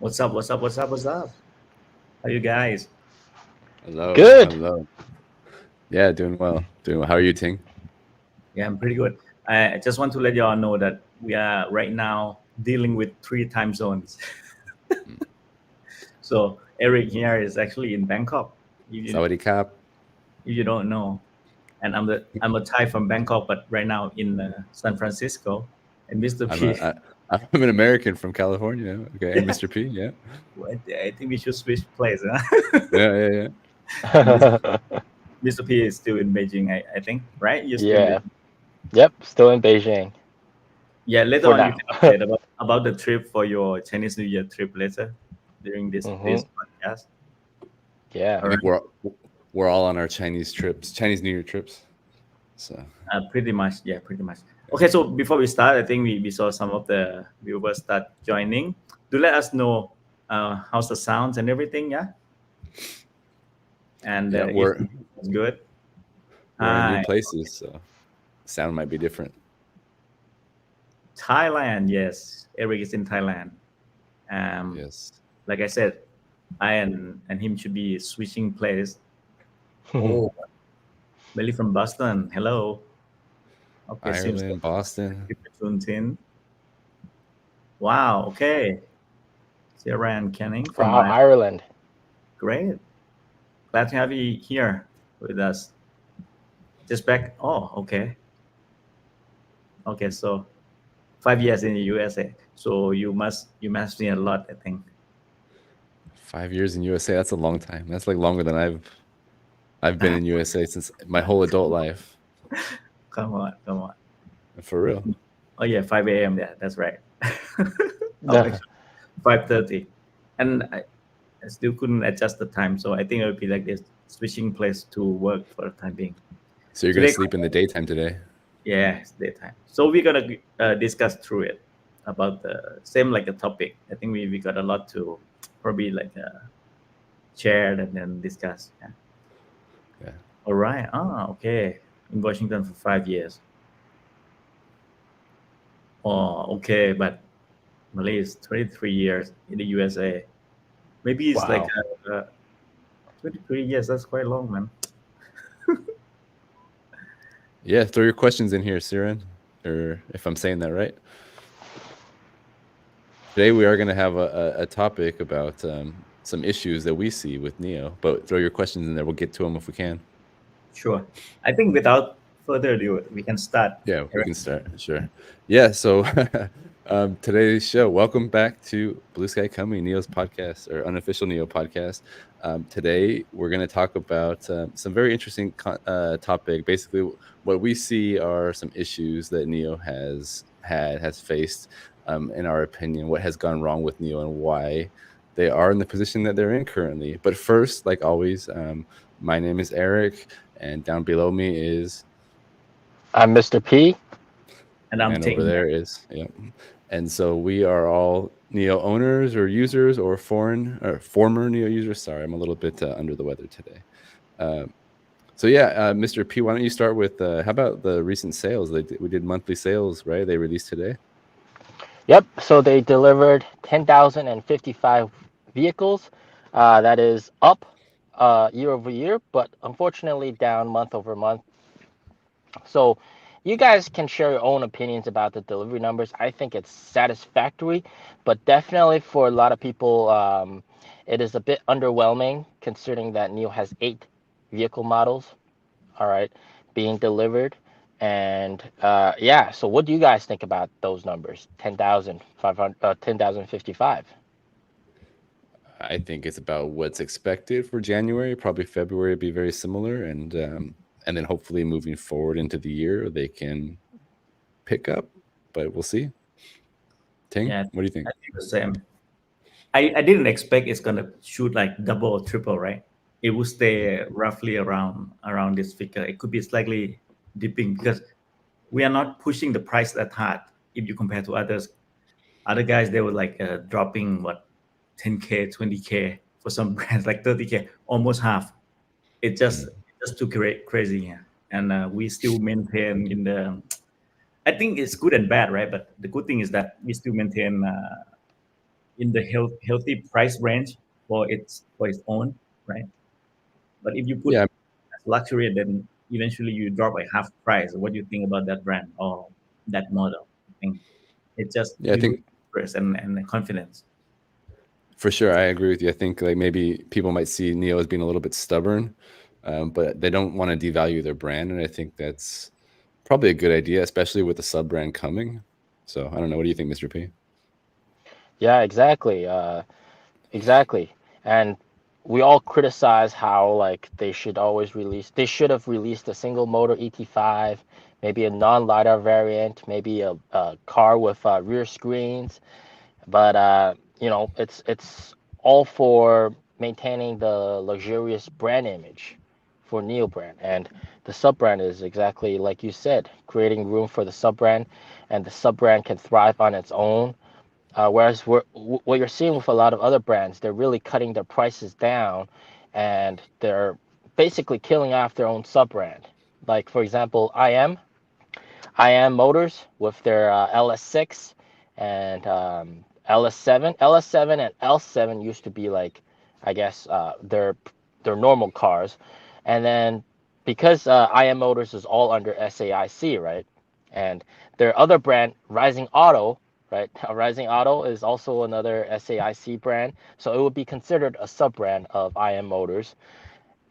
What's up? What's up? What's up? What's up? How you guys? Hello, Good. hello. Yeah, doing well. Doing well. How are you, Ting? Yeah, I'm pretty good. I just want to let you all know that we are right now dealing with three time zones. Mm. So Eric here is actually in Bangkok. If Sawadee Kap. you don't know, and I'm a Thai from Bangkok, but right now in San Francisco. And Mr. I'm P, a I'm an American from California. Okay, and Mr. P. Yeah, I think we should switch place. Huh? yeah. And Mr. P is still in Beijing. I think, right? You're still in Yeah. Beijing. Yep. Still in Beijing Yeah, later for on you now. can update about the trip for your Chinese New Year trip later during this hmm podcast. Yeah. All I think right, we're all on our Chinese trips, Chinese New Year trips. So pretty much. Yeah, pretty much. Okay, so before we start, I think we saw some of the viewers start joining. Do let us know how's the sounds and everything. Yeah, and yeah, if we're it's good. we're in new Hi, places, so sound might be different. Thailand. Yes, Eric is in Thailand. Um, Yes, like I said, I and him should be switching place. Oh, Melly from Boston. Hello. Okay, seems like Ireland, Boston. keep it tuned in. Wow. Okay. Sarah and Kenning from Wow, Ireland. Ireland. Great. Glad to have you here with us. Just back. Oh, okay. Okay. So 5 years in the USA. So you must see a lot. I think. 5 years in USA. That's a long time. That's like longer than I've been in USA since my whole adult life. Come on. Come on. For real. Oh yeah, 5 a.m. Yeah, that's right. Oh, actually, 5:30, and I still couldn't adjust the time. So I think it would be like this, switching place to work for the time being. So you're gonna Today, sleep in the daytime today. yeah, it's daytime. So we're gonna discuss through it about the same like the topic. I think we got a lot to probably like share and then discuss. Yeah. Yeah. All right. Ah, okay. In Washington for 5 years. Oh, okay. But Malay is 23 years in the USA. Maybe it's like Wow. 23 years. That's quite long, man. Yeah, throw your questions in here, Siren, or if I'm saying that right. Today we are going to have a topic about some issues that we see with Neo, but throw your questions in there. We'll get to them if we can. Sure. I think without further ado, we can start. Yeah, we Eric. can start. Sure. Yeah, so today's show, welcome back to Blue Sky Coming, Neo's podcast, or unofficial Neo podcast. Today we're going to talk about some very interesting topic. Basically, what we see are some issues that Neo has faced, in our opinion, what has gone wrong with Neo and why they are in the position that they're in currently. But first, like always, my name is Eric, and down below me is I'm Mr. P. And I'm and over taking there is, yeah. And so we are all Neo owners or users or foreign or former Neo users. Sorry, I'm a little bit under the weather today. So yeah, Mr. P, why don't you start with how about the recent sales? We did monthly sales, right? They released today. Yep. So they delivered 10,055 vehicles. That is up year over year, but unfortunately down month over month. So you guys can share your own opinions about the delivery numbers. I think it's satisfactory, but definitely for a lot of people, it is a bit underwhelming considering that NIO has 8 vehicle models, all right, being delivered. And yeah, so what do you guys think about those numbers? 10,500, 10,055. I think it's about what's expected for January. Probably February would be very similar, and then hopefully moving forward into the year they can pick up. But we'll see. Ting, Yeah, what do you think? I think the same. I didn't expect it's gonna shoot like double or triple, right? It will stay roughly around this figure. It could be slightly dipping because we are not pushing the price that hard if you compare to others. Other guys they were like dropping what 10K, 20K for some brands, like 30K, almost half. It just Mm. too crazy, yeah. And we still maintain in the. I think it's good and bad, right? But the good thing is that we still maintain in the healthy price range for its own, right? But if you put Yeah, as luxury, then eventually you drop a half price. What do you think about that brand or that model? I think it's just yeah, I you lose think interest and confidence. for sure I agree with you. I think like maybe people might see Neo as being a little bit stubborn, but they don't want to devalue their brand, and I think that's probably a good idea, especially with the sub brand coming. So I don't know. What do you think, Mr. P? Yeah, exactly. Exactly. And we all criticize how like they should have released a single motor ET5, maybe a non-lidar variant, maybe a car with rear screens. But it's all for maintaining the luxurious brand image for Neo brand. And the sub brand is exactly like you said, creating room for the sub brand, and the sub brand can thrive on its own. Whereas what you're seeing with a lot of other brands, they're really cutting their prices down, and they're basically killing off their own sub brand. Like for example, IM Motors with their LS6 and LS7. LS7 and L7 used to be like, I guess, their normal cars, and then because IM Motors is all under SAIC, right? And their other brand, Rising Auto, right? Rising Auto is also another SAIC brand, so it would be considered a sub brand of IM Motors.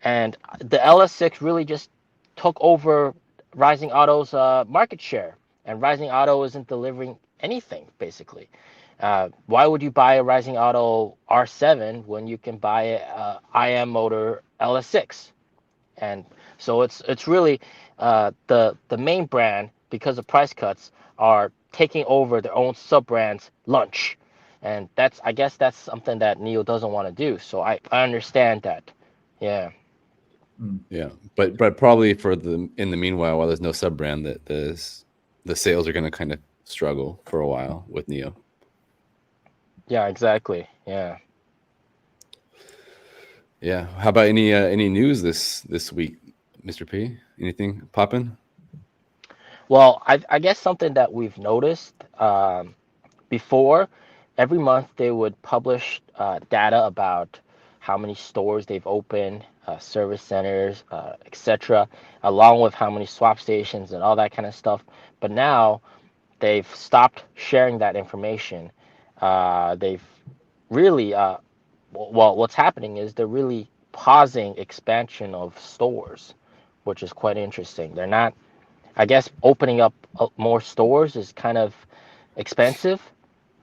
And the LS6 really just took over Rising Auto's market share, and Rising Auto isn't delivering anything basically. Why would you buy a Rising Auto R7 when you can buy a IM Motor LS6? And so it's really the main brand, because of price cuts, are taking over their own sub brands lunch, and that's, I guess that's something that Neo doesn't want to do. So I understand that. Yeah. Mm. Yeah, but probably for the in the meanwhile, while there's no sub brand, that the sales are going to kind of struggle for a while with Neo. Yeah, exactly. Yeah. Yeah. How about any news this week, Mr. P? Anything popping? Well, I guess something that we've noticed before, every month they would publish data about how many stores they've opened, service centers, etc., along with how many swap stations and all that kind of stuff. But now they've stopped sharing that information. They've really, well, what's happening is they're really pausing expansion of stores, which is quite interesting. They're not, I guess, opening up more stores is kind of expensive,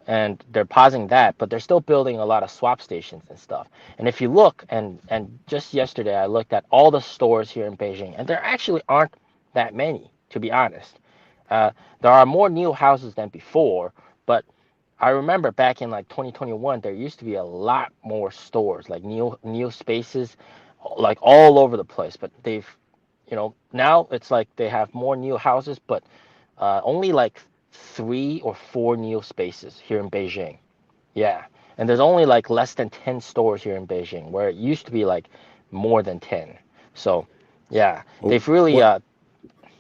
and they're pausing that, but they're still building a lot of swap stations and stuff. And if you look, and just yesterday I looked at all the stores here in Beijing, and there actually aren't that many, to be honest. Uh, there are more Nio houses than before, but I remember back in like 2021, there used to be a lot more stores, like Neo spaces, like all over the place. But they've, now it's like they have more Neo houses, but only like 3 or 4 Neo spaces here in Beijing. Yeah, and there's only like less than 10 stores here in Beijing, where it used to be like more than 10. So, yeah, Oh, they've really what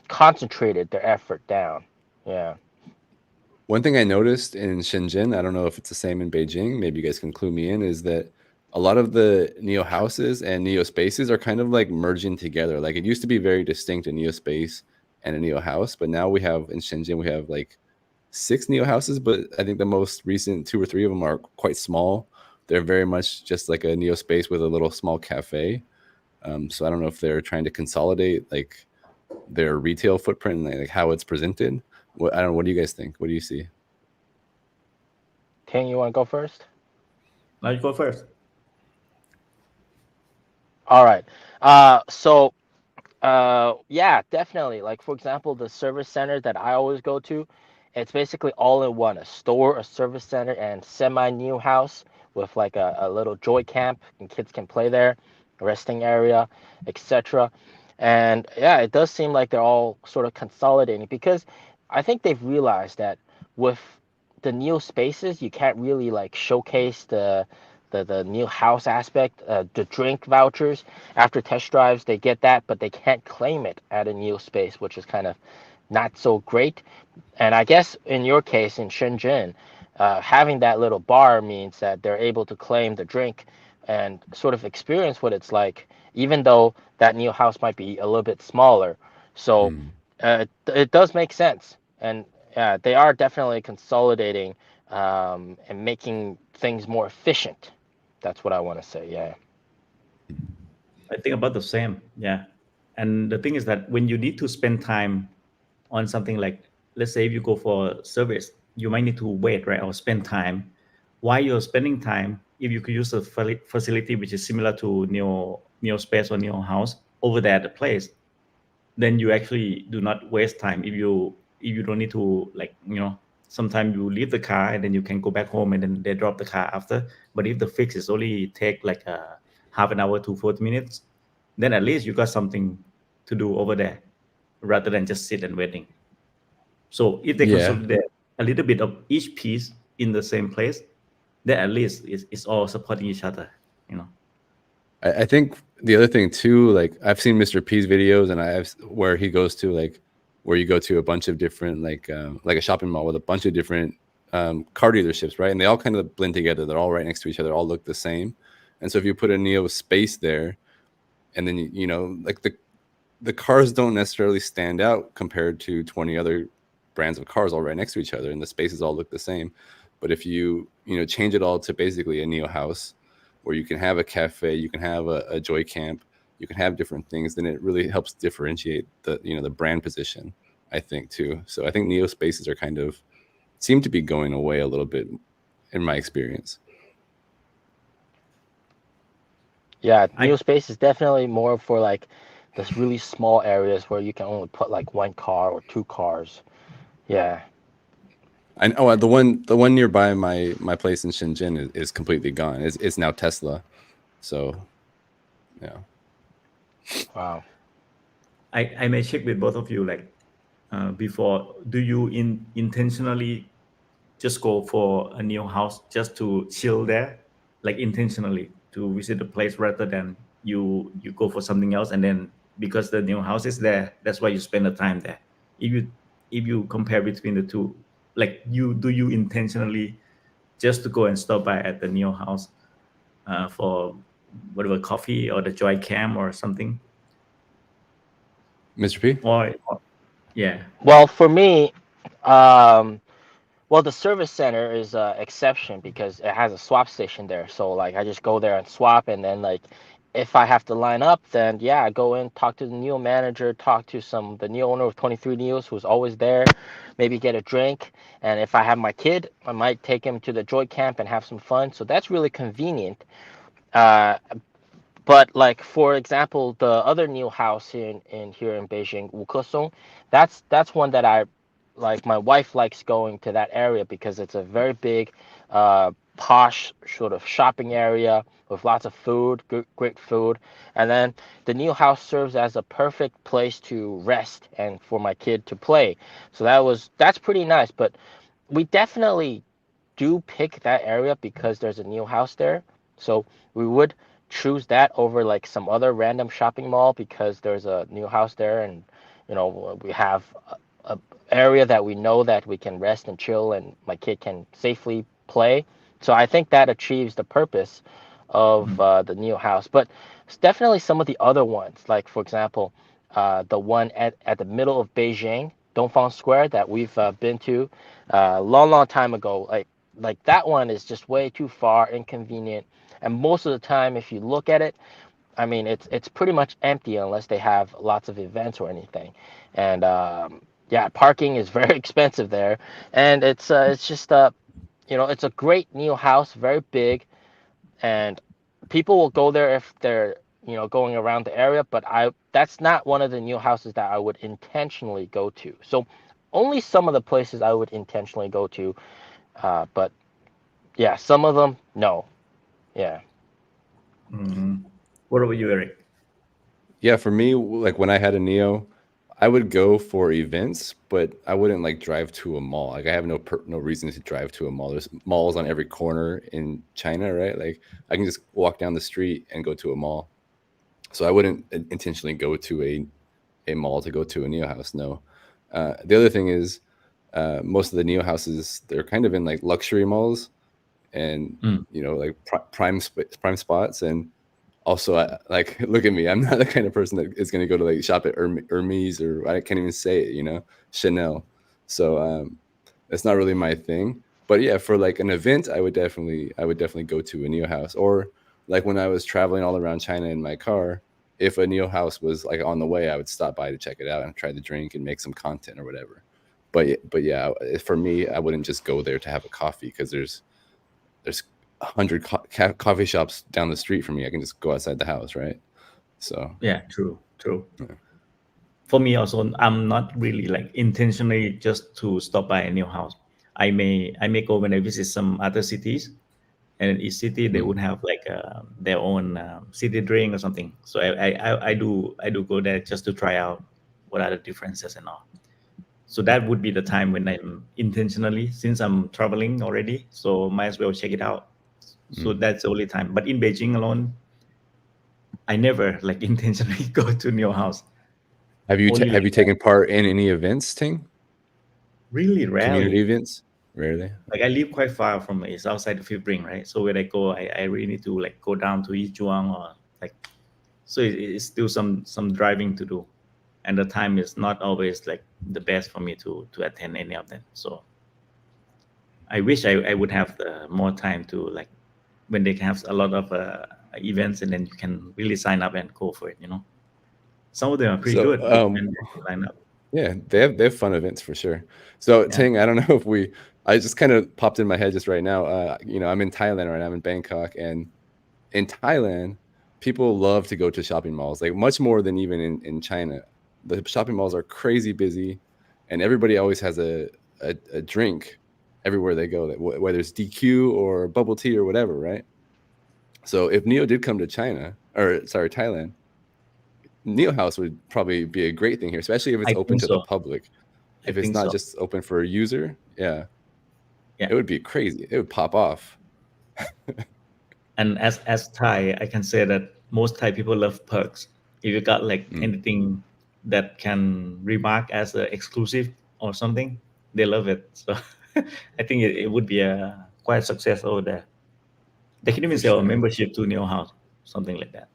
concentrated their effort down. Yeah. one thing I noticed in Shenzhen, I don't know if it's the same in Beijing, maybe you guys can clue me in, is that a lot of the Neo houses and Neo spaces are kind of like merging together. Like it used to be very distinct, a Neo space and a Neo house, but now we have in Shenzhen, we have like 6 Neo houses, but I think the most recent 2 or 3 of them are quite small. They're very much just like a Neo space with a little small cafe. So I don't know if they're trying to consolidate like their retail footprint and like how it's presented. I don't know. What do you guys think? What do you see? Ting, you want to go first? Now you go first. All right. So yeah, definitely. Like for example, the service center that I always go to, it's basically all in one: a store, a service center, and semi new house with like a little joy camp, and kids can play there, a resting area, etc. And yeah, it does seem like they're all sort of consolidating, because I think they've realized that with the new spaces, you can't really like showcase the new house aspect, the drink vouchers. After test drives, they get that, but they can't claim it at a new space, which is kind of not so great. And I guess in your case in Shenzhen, having that little bar means that they're able to claim the drink and sort of experience what it's like, even though that Nio House might be a little bit smaller. So Mm. it does make sense, and yeah, they are definitely consolidating and making things more efficient. That's what I want to say. Yeah. I think about the same. Yeah. And the thing is that when you need to spend time on something like, let's say if you go for service, you might need to wait, right? Or spend time. While you're spending time, if you could use a facility which is similar to Neo Space or Neo House over there at the place, then you actually do not waste time if you don't need to, like, sometimes you leave the car and then you can go back home and then they drop the car after. But if the fix is only take like a half an hour to 40 minutes, then at least you got something to do over there rather than just sit and waiting. So if they Yeah. consolidate a little bit of each piece in the same place, then at least it's all supporting each other, you know. I think the other thing too, like I've seen Mr. P's videos, and I've where he goes to like where you go to a bunch of different like a shopping mall with a bunch of different car dealerships, right? And they all kind of blend together. They're all right next to each other, all look the same. And so if you put a Nio Space there, and then you know like the cars don't necessarily stand out compared to 20 other brands of cars all right next to each other, and the spaces all look the same. But if you change it all to basically a Nio House, where you can have a cafe, you can have a Joy Camp, you can have different things, then it really helps differentiate the brand position, I think too. So I think Neo spaces are kind of seem to be going away a little bit in my experience. Yeah, I Neo Space is definitely more for like this really small areas where you can only put like one car or two cars. Yeah. I know the one nearby my place in Shenzhen is completely gone. It's now Tesla. So yeah. Wow. I may check with both of you, like, before. Do you intentionally just go for a new house just to chill there, like intentionally to visit the place rather than you go for something else, and then because the new house is there, that's why you spend the time there? If you compare between the two, like, you intentionally just to go and stop by at the new house for whatever coffee or the joy cam or something, Mr. P? or yeah. Well, for me, um, well, the service center is a exception because it has a swap station there. So like I just go there and swap, and then like if I have to line up, then yeah, I go in, talk to the Neo manager, talk to the Neo owner of 23 Neos who's always there, maybe get a drink. And if I have my kid, I might take him to the Joy Camp and have some fun. So that's really convenient. Uh, but like for example, the other Neo House here in Beijing, Wukesong, that's one that I like. My wife likes going to that area because it's a very big, posh sort of shopping area with lots of food, great food. And then the Neo House serves as a perfect place to rest and for my kid to play. So that's pretty nice. But we definitely do pick that area because there's a Neo House there. So we would choose that over like some other random shopping mall because there's a Neo House there, and we have a area that we know that we can rest and chill, and my kid can safely play. So I think that achieves the purpose of the Neo House. But it's definitely some of the other ones, like for example, the one at the middle of Beijing, Dongfang Square, that we've been to a long time ago. Like that one is just way too far, inconvenient, and most of the time, if you look at it, I mean, it's pretty much empty unless they have lots of events or anything. And yeah, parking is very expensive there, and it's just it's a great Neo House, very big, and people will go there if they're going around the area. But that's not one of the Neo Houses that I would intentionally go to. So only some of the places I would intentionally go to, but yeah, some of them no. Yeah. What about you, Eric? Yeah, for me, like when I had a Neo, I would go for events, but I wouldn't like drive to a mall. Like I have no reason to drive to a mall. There's malls on every corner in China, right? Like I can just walk down the street and go to a mall. So I wouldn't intentionally go to a mall to go to a Neo House. No. The other thing is, most of the Nio houses, they're kind of in like luxury malls and Mm. like prime spots. And also, like, look at me, I'm not the kind of person that is going to go to like shop at Hermes, or I can't even say it, Chanel. So it's not really my thing. But yeah, for like an event, I would definitely go to a Nio house. Or like when I was traveling all around China in my car, if a Nio house was like on the way, I would stop by to check it out and try the drink and make some content or whatever. But yeah, for me, I wouldn't just go there to have a coffee, because there's 100 coffee shops down the street from me. I can just go outside the house, right? So Yeah, true. For me also, I'm not really like intentionally just to stop by a new house. I may go when I visit some other cities, and in each city they would have like their own city drink or something. So I do go there just to try out what are the differences and all. So that would be the time when I'm intentionally, since I'm traveling already, so might as well check it out. So that's the only time. But in Beijing alone, I never like intentionally go to Nio House. have you Only have like you taken part in any events, Ting? really Community rarely. events? Rarely. Like I live quite far from it. It's outside the Fifth Ring, right? So when I go, I really need to like go down to Yichuan or like. So it's still some driving to do, and the time is not always like the best for me to attend any of them. So I wish I would have the more time to like when they have a lot of events, and then you can really sign up and go for it. Some of them are pretty So good when they line up. yeah, they have fun events for sure. So Yeah. Ting, I don't know if I just kind of popped in my head just right now. I'm in Thailand right now. I'm in Bangkok, and in Thailand, people love to go to shopping malls, like much more than even in China. The shopping malls are crazy busy, and everybody always has a drink everywhere they go, whether it's DQ or bubble tea or whatever, right? So if Nio did come to Thailand, Nio House would probably be a great thing here, especially if it's I open think to the so. public. I If it's think not so. just open for a user, yeah, Yeah. it would be crazy. It would pop off. And as Thai, I can say that most Thai people love perks. If you got like anything that can remark as a exclusive or something, they love it. So I think it would be a quite success over there. They can even For sell a sure. membership to Nio House, something like that,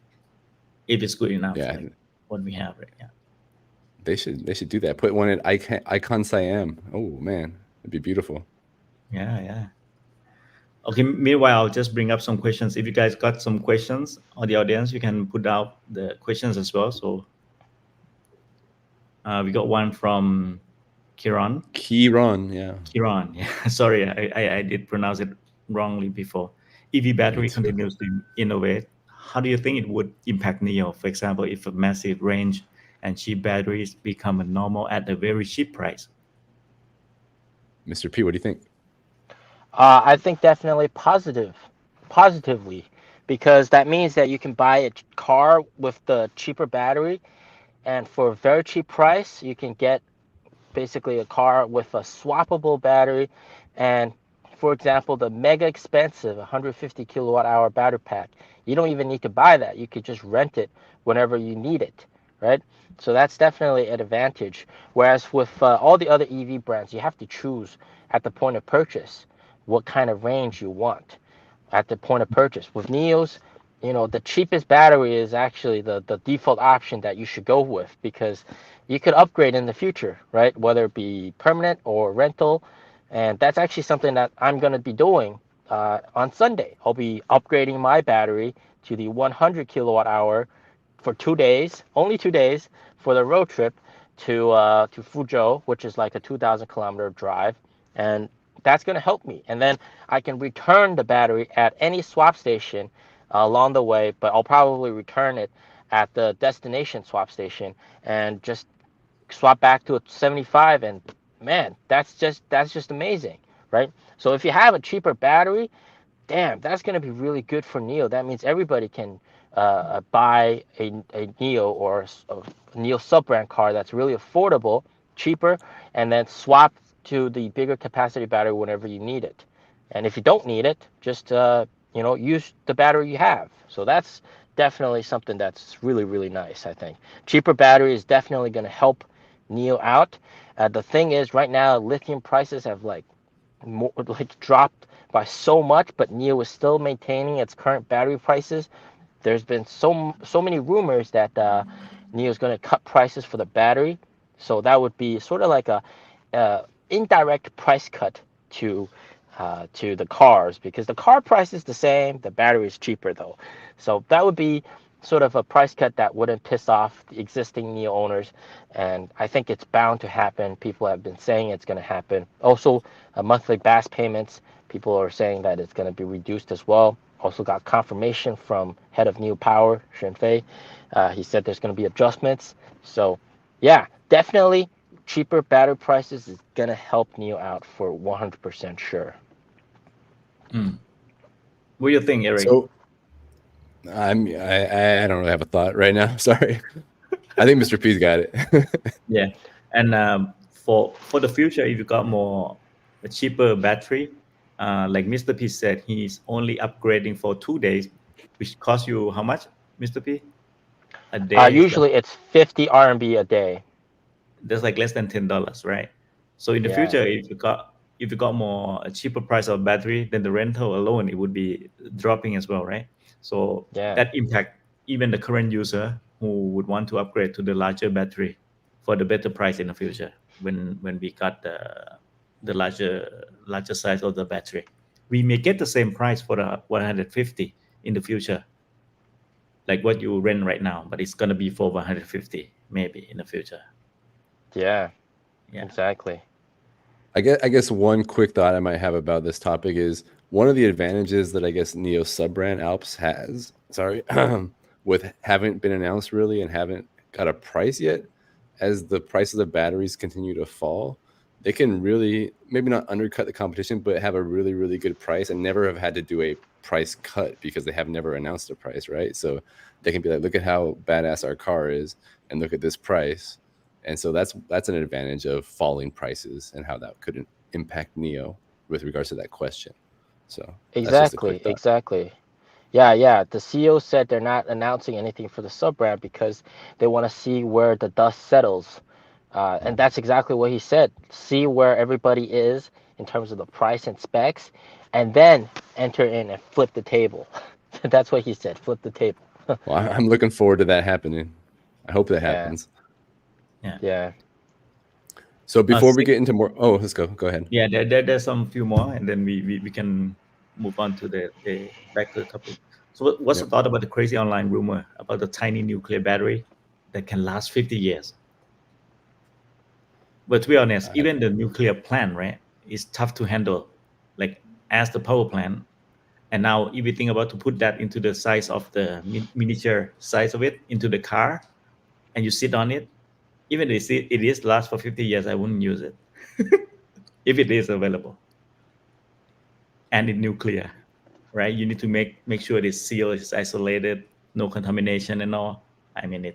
if it's good enough, Yeah, like what we have right now. they should do that. Put one in Icon Siam. Oh man, it'd be beautiful. Yeah. Okay, meanwhile, I'll just bring up some questions. If you guys got some questions or the audience, you can put out the questions as well. So we got one from Kiran. Kiran, yeah. Kiran, yeah. Sorry, I did pronounce it wrongly before. EV battery too. continues to innovate. How do you think it would impact NIO? For example, if a massive range and cheap batteries become a normal at a very cheap price? Mr. P, what do you think? I think definitely positively, because that means that you can buy a car with the cheaper battery, and for a very cheap price, you can get basically a car with a swappable battery. And for example, the mega expensive 150 kilowatt hour battery pack, you don't even need to buy that. You could just rent it whenever you need it, right? So that's definitely an advantage. Whereas with all the other EV brands, you have to choose at the point of purchase what kind of range you want at the point of purchase. With NIOs, the cheapest battery is actually the default option that you should go with, because you could upgrade in the future, right? Whether it be permanent or rental. And that's actually something that I'm going to be doing on Sunday. I'll be upgrading my battery to the 100 kilowatt hour for 2 days, only 2 days, for the road trip to Fuzhou, which is like a 2,000 kilometer drive. And that's going to help me. And then I can return the battery at any swap station along the way, but I'll probably return it at the destination swap station and just swap back to a 75. And man, that's just amazing, right? So if you have a cheaper battery, damn, that's going to be really good for NIO. That means everybody can buy a NIO or a NIO sub-brand car that's really affordable, cheaper, and then swap to the bigger capacity battery whenever you need it. And if you don't need it, just use the battery you have. So that's definitely something that's really, really nice, I think. Cheaper battery is definitely going to help NIO out. The thing is, right now, lithium prices have dropped by so much, but NIO is still maintaining its current battery prices. There's been so many rumors that NIO is going to cut prices for the battery, so that would be sort of like a indirect price cut to the cars, because the car price is the same, the battery is cheaper though. So that would be sort of a price cut that wouldn't piss off the existing NIO owners, and I think it's bound to happen. People have been saying it's going to happen. Also, monthly BAS payments, people are saying that it's going to be reduced as well. Also got confirmation from head of NIO Power, Shenfei. He said there's going to be adjustments. So yeah, definitely cheaper battery prices is going to help NIO out for 100% sure. What do you think, Eric? So I don't really have a thought right now. Sorry. I think Mr. P's got it. Yeah, and for the future, if you got a cheaper battery, like Mr. P said, he's only upgrading for 2 days, which costs you how much, Mr. P? A day? Usually it's 50 RMB a day. That's like less than $10, right? So in the Yeah. future, if you got a cheaper price of battery, then the rental alone it would be dropping as well, right? So Yeah. that impact even the current user who would want to upgrade to the larger battery for the better price in the future when we got the larger size of the battery. We may get the same price for the 150 in the future, like what you rent right now, but it's gonna be for 150 maybe in the future. Yeah. Yeah. Exactly. I guess one quick thought I might have about this topic is one of the advantages that I guess NIO sub-brand Alps has, with haven't been announced really and haven't got a price yet. As the prices of batteries continue to fall, they can really maybe not undercut the competition, but have a really, really good price and never have had to do a price cut because they have never announced a price, right? So they can be like, look at how badass our car is and look at this price. And so that's an advantage of falling prices and how that could impact NIO with regards to that question. So Exactly. Yeah. The CEO said they're not announcing anything for the sub brand because they want to see where the dust settles. And that's exactly what he said. See where everybody is in terms of the price and specs, and then enter in and flip the table. That's what he said. Flip the table. Well, I'm looking forward to that happening. I hope that happens. Yeah. So before we get into more, let's go ahead. Yeah, there's some few more, and then we can move on to the back to the topic. So what's the thought about the crazy online rumor about the tiny nuclear battery that can last 50 years? But to be honest, even the nuclear plant, right, is tough to handle, like as the power plant. And now if you think about to put that into the size of the miniature size of it into the car, and you sit on it, even if it is last for 50 years, I wouldn't use it if it is available. And it's nuclear, right? You need to make sure it is sealed, it's isolated, no contamination and all. I mean,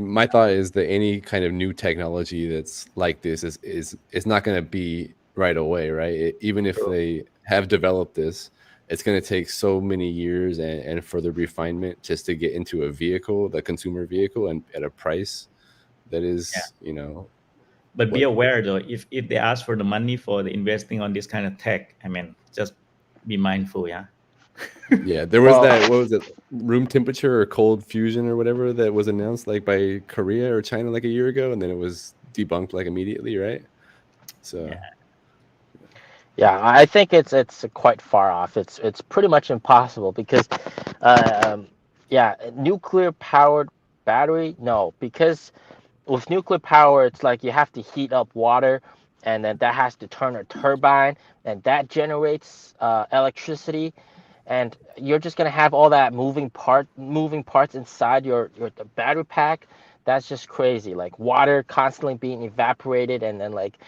my thought is that any kind of new technology that's like this is not going to be right away, right? Even if they have developed this, it's going to take so many years and further refinement just to get into a vehicle, the consumer vehicle, and at a price that is, But be aware though, if they ask for the money for the investing on this kind of tech, I mean, just be mindful, yeah. Yeah, there was that. What was it? Room temperature or cold fusion or whatever that was announced like by Korea or China like a year ago, and then it was debunked like immediately, right? So. Yeah, I think it's quite far off. It's pretty much impossible because, nuclear powered battery, no, because with nuclear power, it's like you have to heat up water, and then that has to turn a turbine, and that generates electricity, and you're just gonna have all that moving parts inside the battery pack. That's just crazy. Like water constantly being evaporated, and then like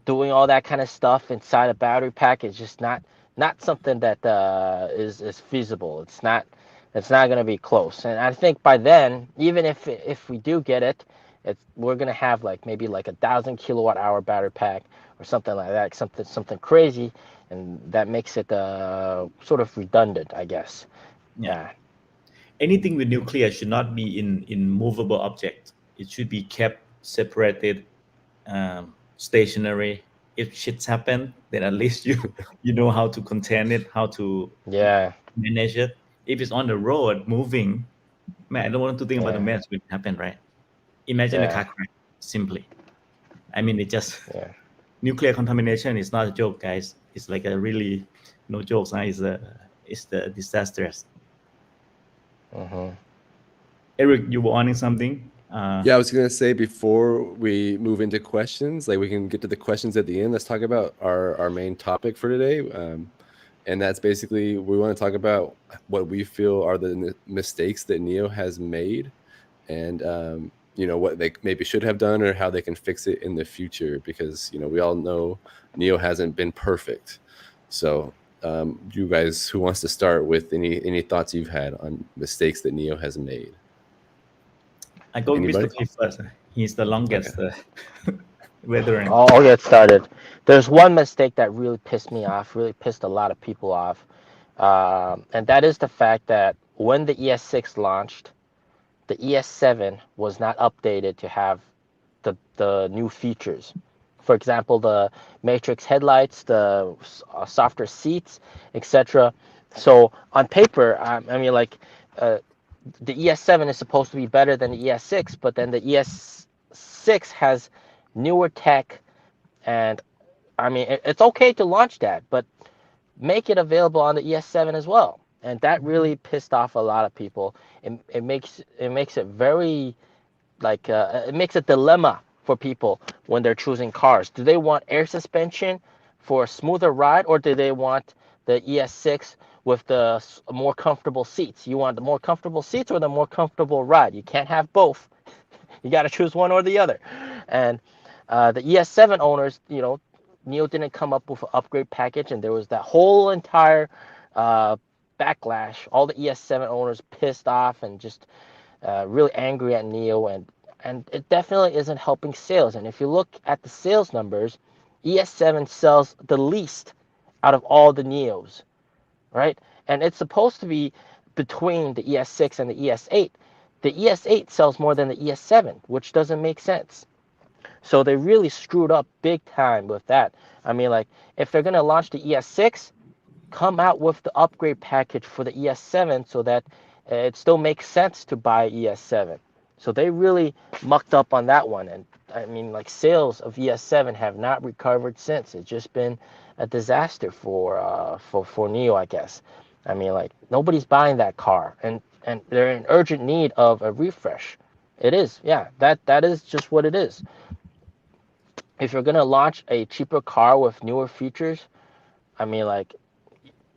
doing all that kind of stuff inside a battery pack is just not something that is feasible. It's not going to be close. And I think by then, even if we do get it, we're going to have like maybe like 1,000 kilowatt hour battery pack or something like that, something crazy, and that makes it sort of redundant, I guess. Yeah. Anything with nuclear should not be in movable object. it should be kept separated, stationary. If shits happen, then at least you know how to contain it, how to Yeah, manage it. If it's on the road moving, man, I don't want to think about the yeah, mess will happen, right? Imagine a yeah, car crash, simply. I mean, it just yeah. nuclear contamination is not a joke, guys. It's like a really no jokes. Huh? It's the disastrous. Hmm. Eric, you were wanting something. Yeah, I was gonna say before we move into questions, like we can get to the questions at the end. Let's talk about our main topic for today, and that's basically we want to talk about what we feel are the mistakes that NIO has made, and what they maybe should have done or how they can fix it in the future. Because we all know NIO hasn't been perfect. So, you guys, who wants to start with any thoughts you've had on mistakes that NIO has made? I go with Mr. Anybody? P first. He's the Okay. longest veteran. I'll get started. There's one mistake that really pissed me off, really pissed a lot of people off, and that is the fact that when the ES6 launched, the ES7 was not updated to have the new features. For example, the matrix headlights, the softer seats, etc. So on paper, I mean, like, the ES7 is supposed to be better than the ES6, but then the ES6 has newer tech, and I mean, it's okay to launch that, but make it available on the ES7 as well. And that really pissed off a lot of people. It makes it very, like, it makes a dilemma for people when they're choosing cars. Do they want air suspension for a smoother ride, or do they want the ES6 with the more comfortable seats? You want the more comfortable seats or the more comfortable ride? You can't have both. You got to choose one or the other. And the ES7 owners, NIO didn't come up with an upgrade package, and there was that whole entire backlash. All the ES7 owners pissed off and just really angry at NIO, and it definitely isn't helping sales. And if you look at the sales numbers, ES7 sells the least out of all the NIOs, right? And it's supposed to be between the ES6 and the ES8. The ES8 sells more than the ES7, which doesn't make sense. So they really screwed up big time with that. I mean, like, if they're going to launch the ES6, come out with the upgrade package for the ES7 so that it still makes sense to buy ES7. So they really mucked up on that one. And I mean, like, sales of ES7 have not recovered since. It's just been a disaster for NIO, I guess. I mean, like, nobody's buying that car, and they're in urgent need of a refresh. It is, yeah, that is just what it is. If you're gonna launch a cheaper car with newer features, I mean, like,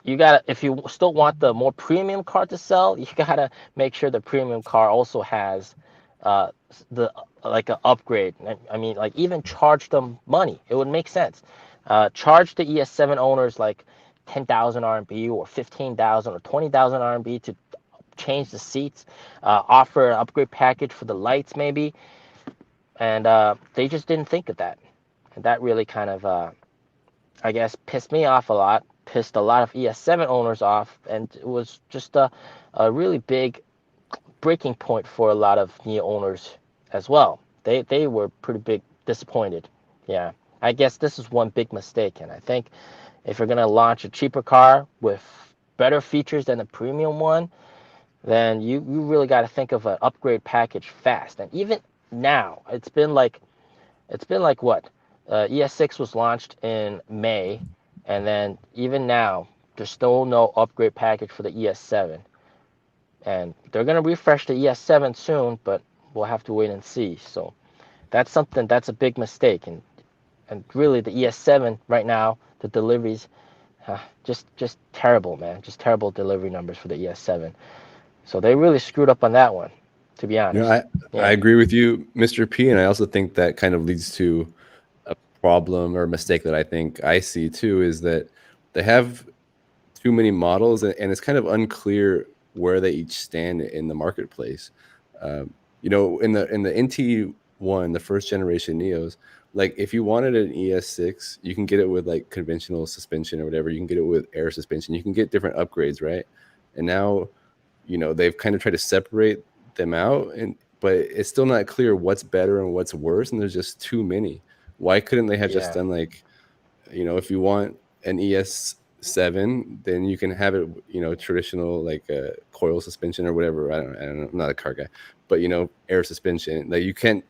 you gotta, if you still want the more premium car to sell, you gotta make sure the premium car also has the like an upgrade. I mean, like, even charge them money. It would make sense. Charge the ES7 owners like 10,000 RMB or 15,000 or 20,000 RMB to change the seats. Offer an upgrade package for the lights maybe, and they just didn't think of that, and that really kind of I guess pissed me off a lot. Pissed a lot of ES7 owners off, and it was just a really big breaking point for a lot of NIO owners as well. They were pretty big disappointed. Yeah, I guess this is one big mistake, and I think if you're gonna launch a cheaper car with better features than the premium one, then you really got to think of an upgrade package fast. And even now, it's been like what? ES6 was launched in May, and then even now, there's still no upgrade package for the ES7. And they're gonna refresh the ES7 soon, but we'll have to wait and see. So that's a big mistake, and really the ES7 right now, the deliveries, just terrible, man. Just terrible delivery numbers for the ES7. So they really screwed up on that one, to be honest. I Yeah. agree with you, Mr. P, and I also think that kind of leads to a problem or mistake that I think I see too, is that they have too many models, and it's kind of unclear where they each stand in the marketplace. In the NT1, the first generation NIOs, like, if you wanted an ES6, you can get it with like conventional suspension or whatever. You can get it with air suspension. You can get different upgrades, right? And now, they've kind of tried to separate them out, and but it's still not clear what's better and what's worse, and there's just too many. Why couldn't they have just done like, if you want an ES7, then you can have it, traditional like coil suspension or whatever. I don't know, I'm not a car guy, but air suspension. Like you can't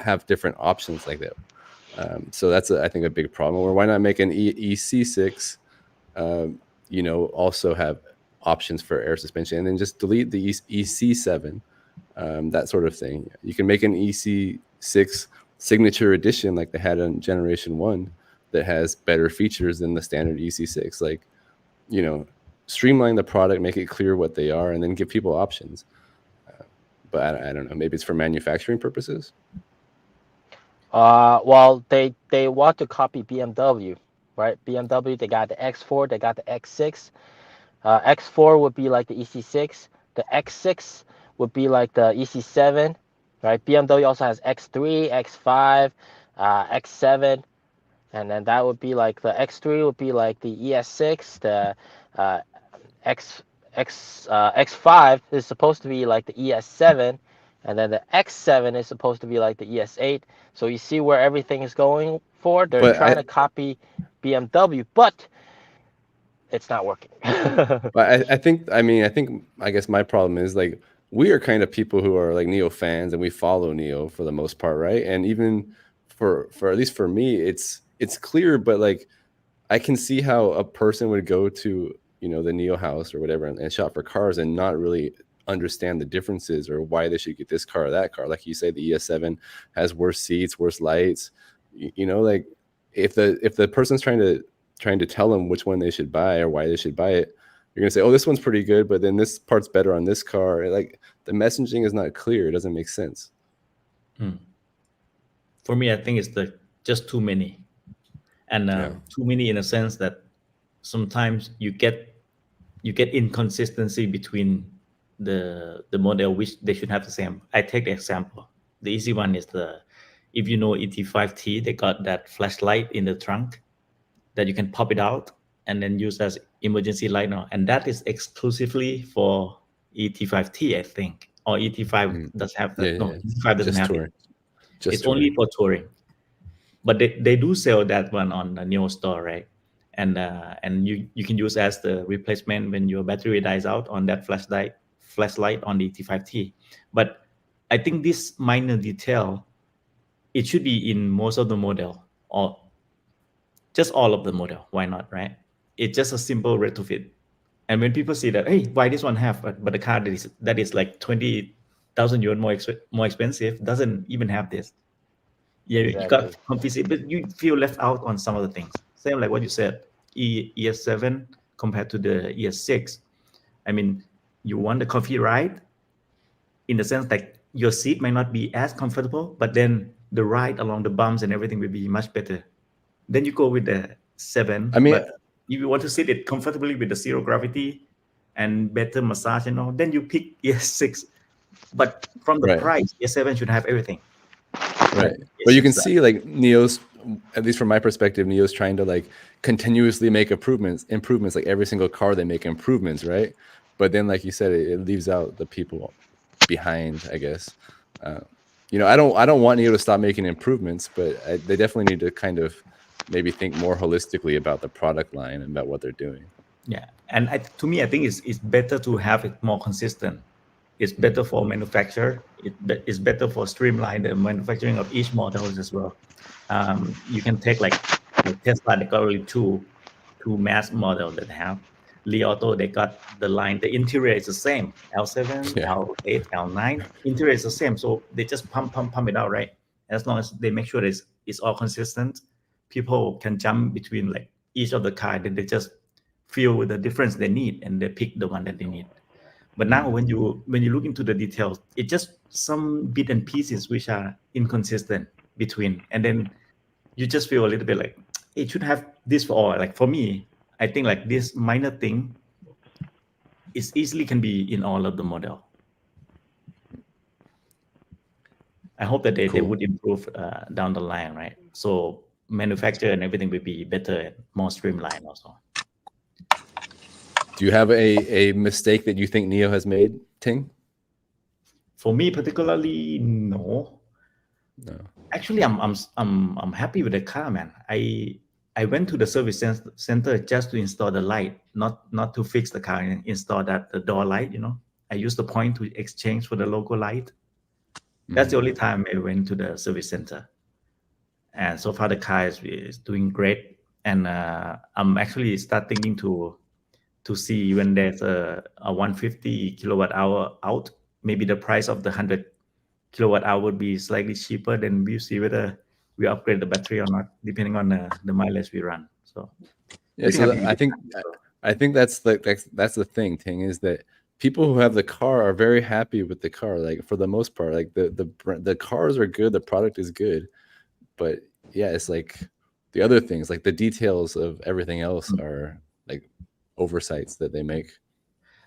have different options like that. So that's I think a big problem. Or why not make an EC6? Also have options for air suspension, and then just delete the EC7, that sort of thing. You can make an EC6 signature edition like they had on Generation 1 that has better features than the standard EC6. Like, streamline the product, make it clear what they are, and then give people options. But I don't know. Maybe it's for manufacturing purposes. Well, they want to copy BMW, right? BMW, they got the X4, they got the X6. X4 would be like the EC6. The X6 would be like the EC7, right? BMW also has X3, X5, X7, and then that would be like the X3 would be like the ES6. The X5 is supposed to be like the ES7, and then the X7 is supposed to be like the ES8. So you see where everything is going for. They're trying to copy BMW, but it's not working. But I guess my problem is like we are kind of people who are like NIO fans and we follow NIO for the most part, right? And even for at least for me, it's clear, but like I can see how a person would go to the NIO House or whatever and shop for cars and not really understand the differences or why they should get this car or that car. Like you say, the ES7 has worse seats, worse lights. Like if the person's trying to tell them which one they should buy or why they should buy it, you're gonna say, oh, this one's pretty good, but then this part's better on this car. Like the messaging is not clear. It doesn't make sense. For me, I think it's just too many, and too many in a sense that sometimes you get inconsistency between the model which they should have the same. I take the example. The easy one is if you know ET5T, they got that flashlight in the trunk that you can pop it out and then use as emergency light now, and that is exclusively for ET5T, I think, or ET5 does have that. No, ET5 doesn't have it. It's only for touring, but they do sell that one on the NIO store, right? And you can use as the replacement when your battery dies out on that flashlight on the ET5T. But I think this minor detail, it should be in most of the model or just all of the model. Why not, right? It's just a simple retrofit. And when people see that, hey, why this one have, but the car that is like 20,000 yuan more expensive doesn't even have this. Yeah, exactly. You got confused, but you feel left out on some of the things. Same like what you said, ES7 compared to the ES6. I mean, you want the comfy ride in the sense that your seat might not be as comfortable, but then the ride along the bumps and everything will be much better. Then you go with the 7. I mean, but if you want to sit it comfortably with the zero gravity and better massage and all, then you pick ES6. But from the price, ES7 should have everything. Right. But you can see like NIO's, at least from my perspective, NIO's trying to like continuously make improvements. Like every single car they make improvements, right? But then, like you said, it leaves out the people behind, I guess. I don't want NIO to stop making improvements, but they definitely need to kind of maybe think more holistically about the product line and about what they're doing. Yeah, and to me, I think it's better to have it more consistent. It's better for manufacturer. It's better for streamline the manufacturing of each model as well. You can take like Tesla, they got only two mass models that have. Li Auto, they got the line. The interior is the same. L7, L8, L9. Interior is the same. So they just pump it out, right? As long as they make sure it's all consistent, people can jump between like each of the car. Then they just feel the difference they need and they pick the one that they need. But now when you look into the details, it's just some bit and pieces which are inconsistent between, and then you just feel a little bit like it should have this for all. Like for me, I think like this minor thing is easily can be in all of the model. I hope that they would improve down the line, right? So manufacture and everything will be better and more streamlined also. Do you have a mistake that you think NIO has made, Ting? For me particularly, no. No. Actually, I'm happy with the car, man. I went to the service center just to install the light, not to fix the car and install the door light. I used the point to exchange for the logo light. That's the only time I went to the service center. And so far the car is doing great. And I'm actually start thinking to see when there's a 150 kilowatt hour out, maybe the price of the 100 kilowatt hour would be slightly cheaper. Then we see whether we upgrade the battery or not, depending on the mileage we run. So Yeah, so I think that's the thing, Ting, is that people who have the car are very happy with the car. Like for the most part, like the cars are good, the product is good, but yeah, it's like the other things, like the details of everything else are like oversights that they make.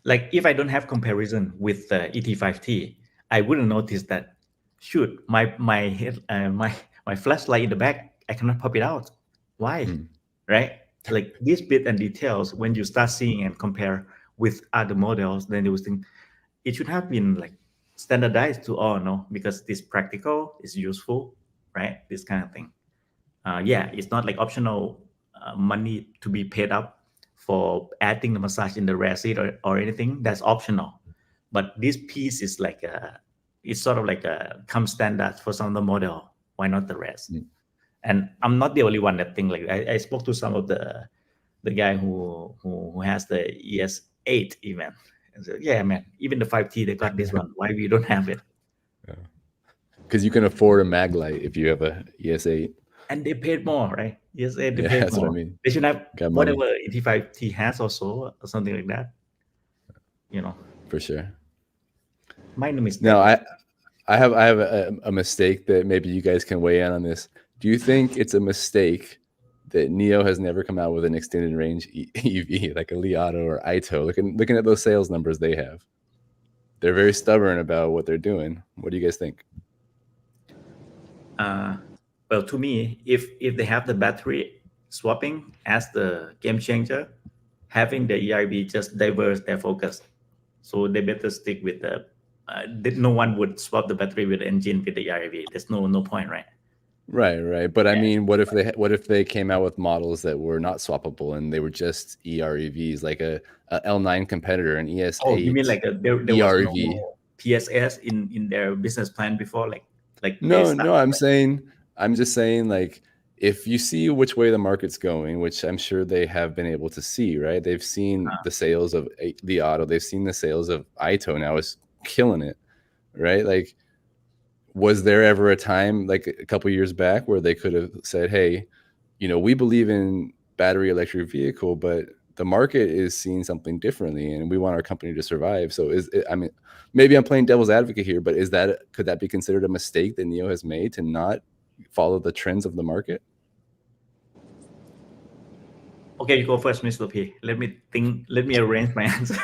Like if I don't have comparison with the ET5T, I wouldn't notice that. Shoot, my head, my flashlight in the back, I cannot pop it out. Why? Right? Like these bit and details, when you start seeing and compare with other models, then you will think it should have been like standardized to all, no, because it's practical, it's useful, right? This kind of thing. Yeah, it's not like optional money to be paid up for adding the massage in the rear seat or anything. That's optional. But this piece is like it's sort of like a come standard for some of the model. Why not the rest? And I'm not the only one that think like I spoke to some of the guy who has the ES8 even. And said, yeah, man, even the 5T they got this one. Why we don't have it? Because you can afford a mag light if you have a ES8. And they paid more, right? ES8 they Yeah, paid that's more. what I mean. They should have Got money. whatever ET5T has also or something like that. For sure. Minor mistake. Now I have a mistake that maybe you guys can weigh in on this. Do you think it's a mistake that NIO has never come out with an extended range EV like a Li Auto or Ito? Looking at those sales numbers they have, they're very stubborn about what they're doing. What do you guys think? Well, to me, if they have the battery swapping as the game changer, having the ERV just diverts their focus. So they better stick with no one would swap the battery with the engine with the ERV. There's no point, right? Right. But I mean, what if they came out with models that were not swappable and they were just EREVs, like a L9 competitor, an ES8? Oh, you mean like there ERV. was no PSS in their business plan before, like No. I'm just saying, like, if you see which way the market's going, which I'm sure they have been able to see, right? They've seen the sales of the Auto, they've seen the sales of Ito now is killing it, right? Like, was there ever a time, like a couple years back, where they could have said, hey, we believe in battery electric vehicle, but the market is seeing something differently and we want our company to survive. So maybe I'm playing devil's advocate here, but could that be considered a mistake that NIO has made to not follow the trends of the market? Okay, you go first, Mr. P. Let me think. Let me arrange my answer.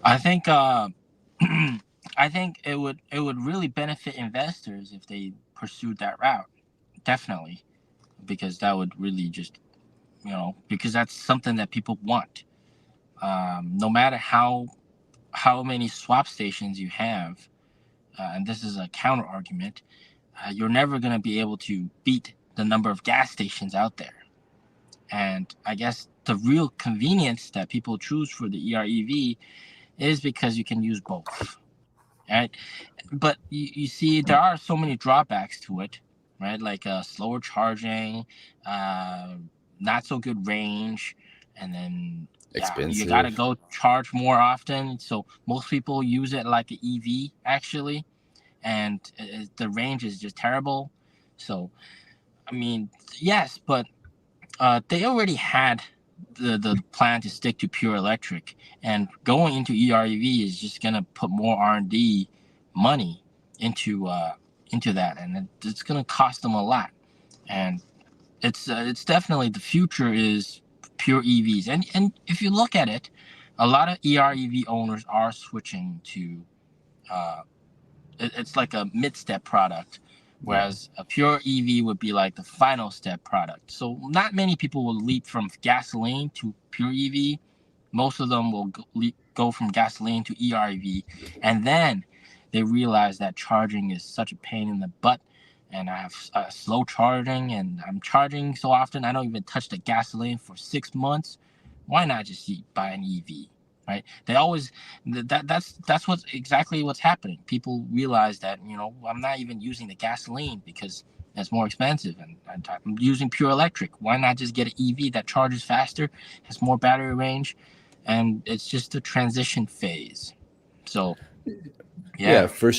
I think I think it would really benefit investors if they pursued that route. Definitely, because that would really just because that's something that people want. No matter how many swap stations you have, and this is a counter argument, you're never going to be able to beat the number of gas stations out there. And I guess the real convenience that people choose for the EREV is because you can use both, right? But you see, there are so many drawbacks to it, right? Like slower charging, not so good range, and then expensive. You got to go charge more often. So most people use it like an EV, actually, and the range is just terrible. So, I mean, yes, but they already had the plan to stick to pure electric, and going into EREV is just gonna put more R&D money into that, and it's gonna cost them a lot. And it's definitely the future is pure EVs, and if you look at it, a lot of EREV owners are switching to it's like a mid-step product. Whereas a pure EV would be like the final step product. So not many people will leap from gasoline to pure EV, Most of them will go from gasoline to ERV, and then they realize that charging is such a pain in the butt, and I have slow charging, and I'm charging so often I don't even touch the gasoline for 6 months. Why not just buy an EV, right? They always that's what's happening. People realize that I'm not even using the gasoline because that's more expensive, and I'm using pure electric. Why not just get an EV that charges faster, has more battery range, and it's just a transition phase. So Yeah, for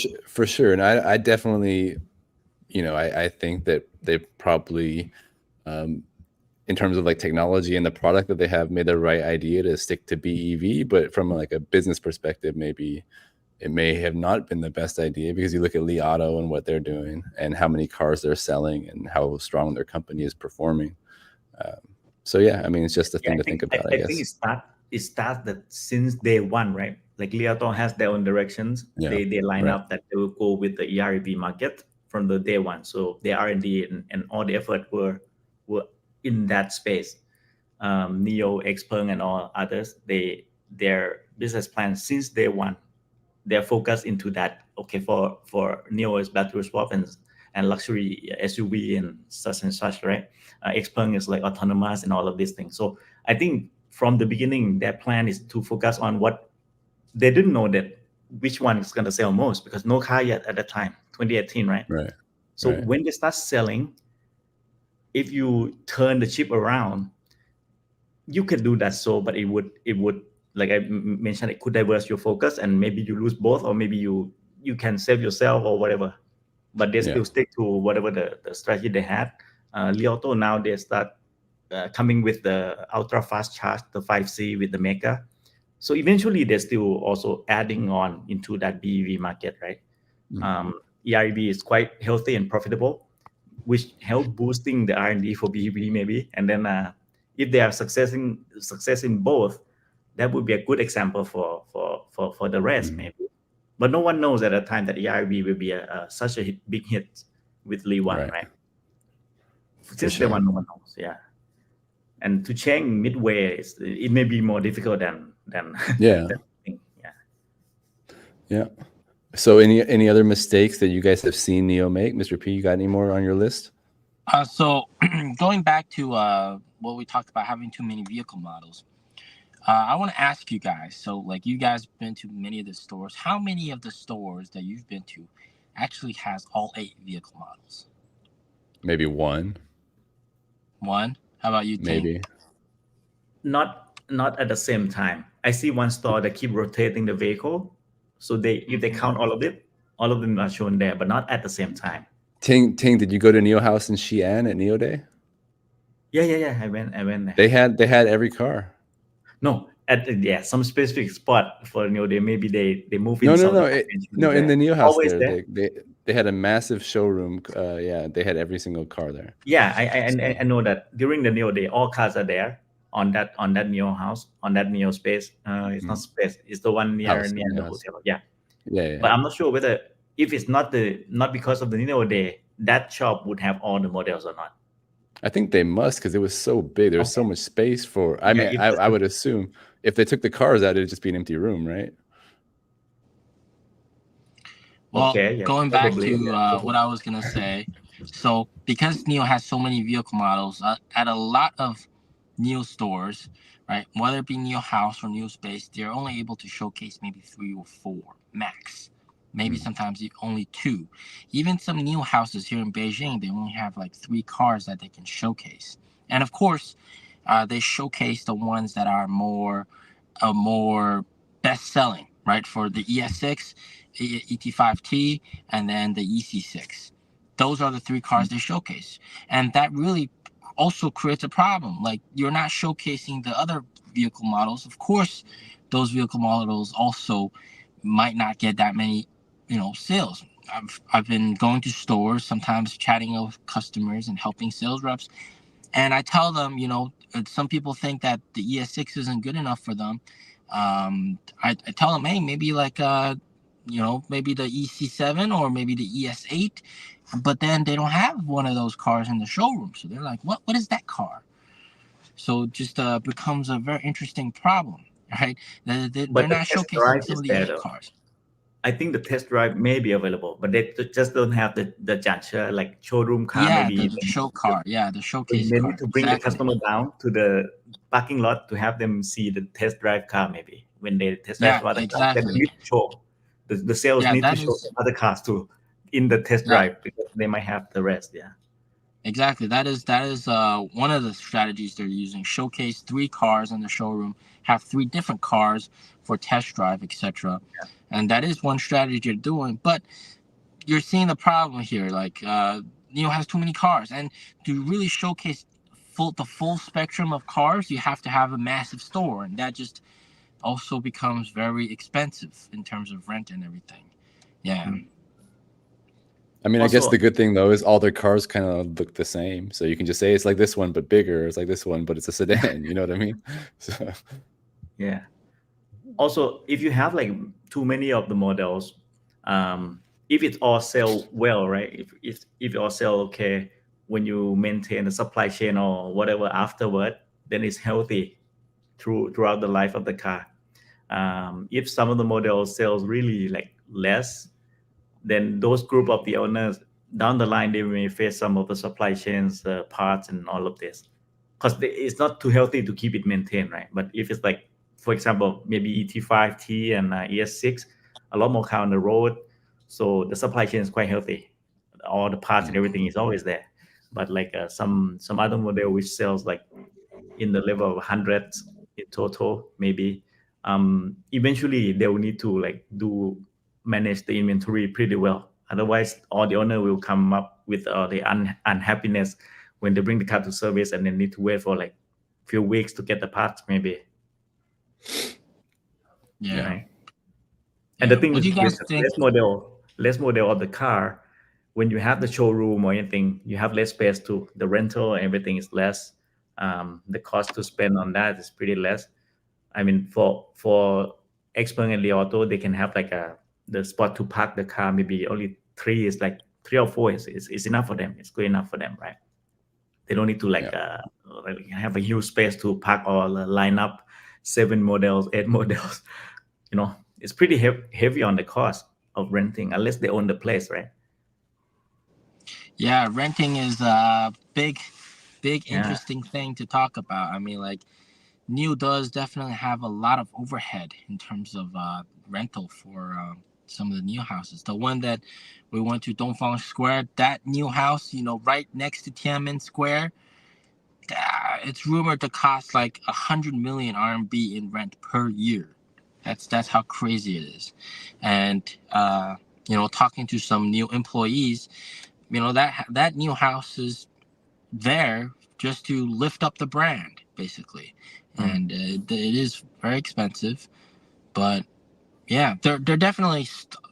sure. And I definitely, I think that they probably, in terms of like technology and the product that they have, made the right idea to stick to BEV. But from like a business perspective, maybe it may have not been the best idea, because you look at Li Auto and what they're doing and how many cars they're selling and how strong their company is performing. So yeah, I mean, it's just a thing to think about, I guess. I think it starts that since day one, right? Like Li Auto has their own directions. Yeah, They line up that they will go with the ERV market from the day one. So the R&D and all the effort were in that space. NIO, Xpeng, and all others, their business plan since day one, they're focused into that. Okay, for NIO is battery swap and luxury SUV and such, right? Xpeng is like autonomous and all of these things. So I think from the beginning, their plan is to focus on what they didn't know, that which one is going to sell most, because no car yet at the time, 2018, right? Right. So when they start selling, if you turn the chip around, you can do that. So, but it would, like I mentioned, it could divert your focus, and maybe you lose both, or maybe you can save yourself or whatever. But they still stick to whatever the strategy they had. Li Auto now they start coming with the ultra fast charge, the 5C with the Mega. So eventually they're still also adding on into that BEV market, right? ERV is quite healthy and profitable, which help boosting the R&D for BEV maybe. And then if they are success in both, that would be a good example for the rest maybe. But no one knows at the time that ERV will be such a big hit with Li One, right? Since day one, no one knows, yeah. And to change midway, it may be more difficult than yeah. Yeah. So any other mistakes that you guys have seen NIO make? Mr. P, you got any more on your list? So going back to what we talked about, having too many vehicle models, I want to ask you guys, so like you guys have been to many of the stores, how many of the stores that you've been to actually has all 8 vehicle models? Maybe one. One? How about you, Ting? Maybe. Not at the same time. I see one store that keep rotating the vehicle. So if they count all of it, all of them are shown there, but not at the same time. Ting, did you go to Nio House in Xi'an at NIO Day? Yeah. I went there. They had every car. No, at some specific spot for NIO Day. Maybe they move in. No, in the NIO House always there. They had a massive showroom. They had every single car there. Yeah, I know that during the NIO Day, all cars are there on that NIO House, on that NIO space. It's not space. It's the one near the hotel. Yeah. But I'm not sure whether if it's not because of the NIO Day, that shop would have all the models or not. I think they must, because it was so big. There was so much space for. I mean, I would assume if they took the cars out, it'd just be an empty room, right? Well, going back to what I was gonna say, so because NIO has so many vehicle models at a lot of NIO stores, right? Whether it be NIO House or NIO Space, they're only able to showcase maybe 3 or 4 max. Maybe sometimes only 2. Even some NIO houses here in Beijing, they only have like 3 cars that they can showcase. And of course, they showcase the ones that are more best-selling, right? For the ES6, ET5T, and then the EC6. Those are the 3 cars they showcase. And that really also creates a problem. Like, you're not showcasing the other vehicle models. Of course, those vehicle models also might not get that many sales. I've been going to stores, sometimes chatting with customers and helping sales reps, and I tell them, some people think that the ES6 isn't good enough for them. I tell them, hey, maybe like maybe the EC7 or maybe the ES8, but then they don't have one of those cars in the showroom, so they're like, what is that car? So it just becomes a very interesting problem. right? They're But the not test showcasing drive some is of the there elite though. cars. I think the test drive may be available, but they just don't have the Jacha, like showroom car Yeah, maybe. the show car. Yeah, the showcase They need car. to bring the Exactly. customer down to the parking lot to have them see the test drive car maybe. When they test drive Yeah, some other cars, then they exactly. need to show. The sales Yeah, need to that show is. some other cars too in the test Yeah, drive because they might have the rest. Yeah. exactly. That is one of the strategies they're using. Showcase 3 cars in the showroom, have 3 different cars for test drive, etc. And that is one strategy you're doing. But you're seeing the problem here. Like NIO has too many cars, and to really showcase the full spectrum of cars, you have to have a massive store, and that just also becomes very expensive in terms of rent and everything. Yeah. I mean, I guess Also, the good thing though is all their cars kind of look the same, so you can just say it's like this one but bigger. It's like this one but it's a sedan. You know what I mean? So, yeah. Also, if you have like too many of the models, if it all sell well, right? If it all sell okay, when you maintain the supply chain or whatever afterward, then it's healthy throughout the life of the car. If some of the models sells really like less, then those group of the owners down the line they may face some of the supply chains parts and all of this because it's not too healthy to keep it maintained, right? But if it's like, for example, maybe ET5T and ES6, a lot more car on the road, so the supply chain is quite healthy. All the parts and everything is always there. But like some other model which sells like in the level of hundreds in total, maybe eventually they will need to like do manage the inventory pretty well. Otherwise, all the owner will come up with the unhappiness when they bring the car to service and they need to wait for like few weeks to get the parts, maybe. Yeah. Right. And the thing What is, do you with guys the think? less model of the car, when you have the showroom or anything, you have less space to the rental. Everything is less. The cost to spend on that is pretty less. I mean, for expert and Li Auto, they can have like the spot to park the car. Maybe only three or four is enough for them. It's good enough for them, right? They don't need to like have a huge space to park or line up 7 models, 8 models. It's pretty heavy on the cost of renting unless they own the place, right? Yeah, renting is a big Yeah. interesting thing to talk about. I mean, like NIO does definitely have a lot of overhead in terms of rental for some of the NIO houses. The one that we went to Dongfang Square, that NIO house, right next to Tiananmen Square, it's rumored to cost like 100 million RMB in rent per year. That's how crazy it is. And talking to some NIO employees, that NIO house is there just to lift up the brand, basically. And it is very expensive, but yeah, they're definitely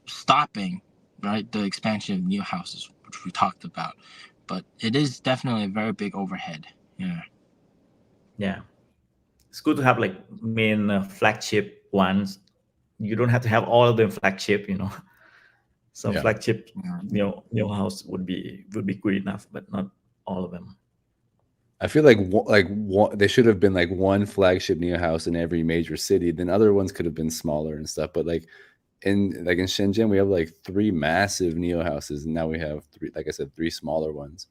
stopping, right, the expansion of NIO houses, which we talked about. But it is definitely a very big overhead. Yeah. It's good to have like main flagship ones. You don't have to have all of them flagship. Some Yeah. flagship Nio House would be good enough, but not all of them. I feel like they should have been like one flagship NIO house in every major city. Then other ones could have been smaller and stuff. But like in Shenzhen, we have like 3 massive NIO houses, and now we have 3, like I said, 3 smaller ones.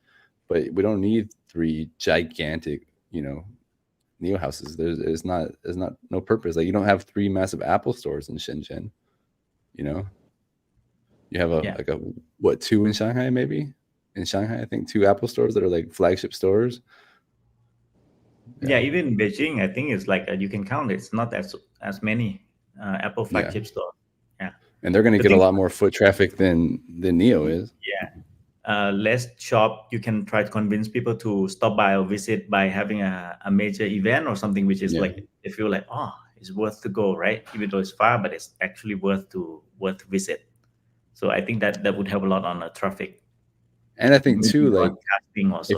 But we don't need 3 gigantic, NIO houses. There's not no purpose. Like you don't have 3 massive Apple stores in Shenzhen. You have like 2 in Shanghai, maybe. In Shanghai, I think 2 Apple stores that are like flagship stores. Yeah, even in Beijing, I think it's like you can count. It's not as many Apple flagship stores. Yeah, and they're going to get a lot more foot traffic than NIO is. Yeah, less shop. You can try to convince people to stop by or visit by having a major event or something, which is like they feel like, oh, it's worth to go, right? Even though it's far, but it's actually worth to visit. So I think that would help a lot on the traffic. And I think too, like also.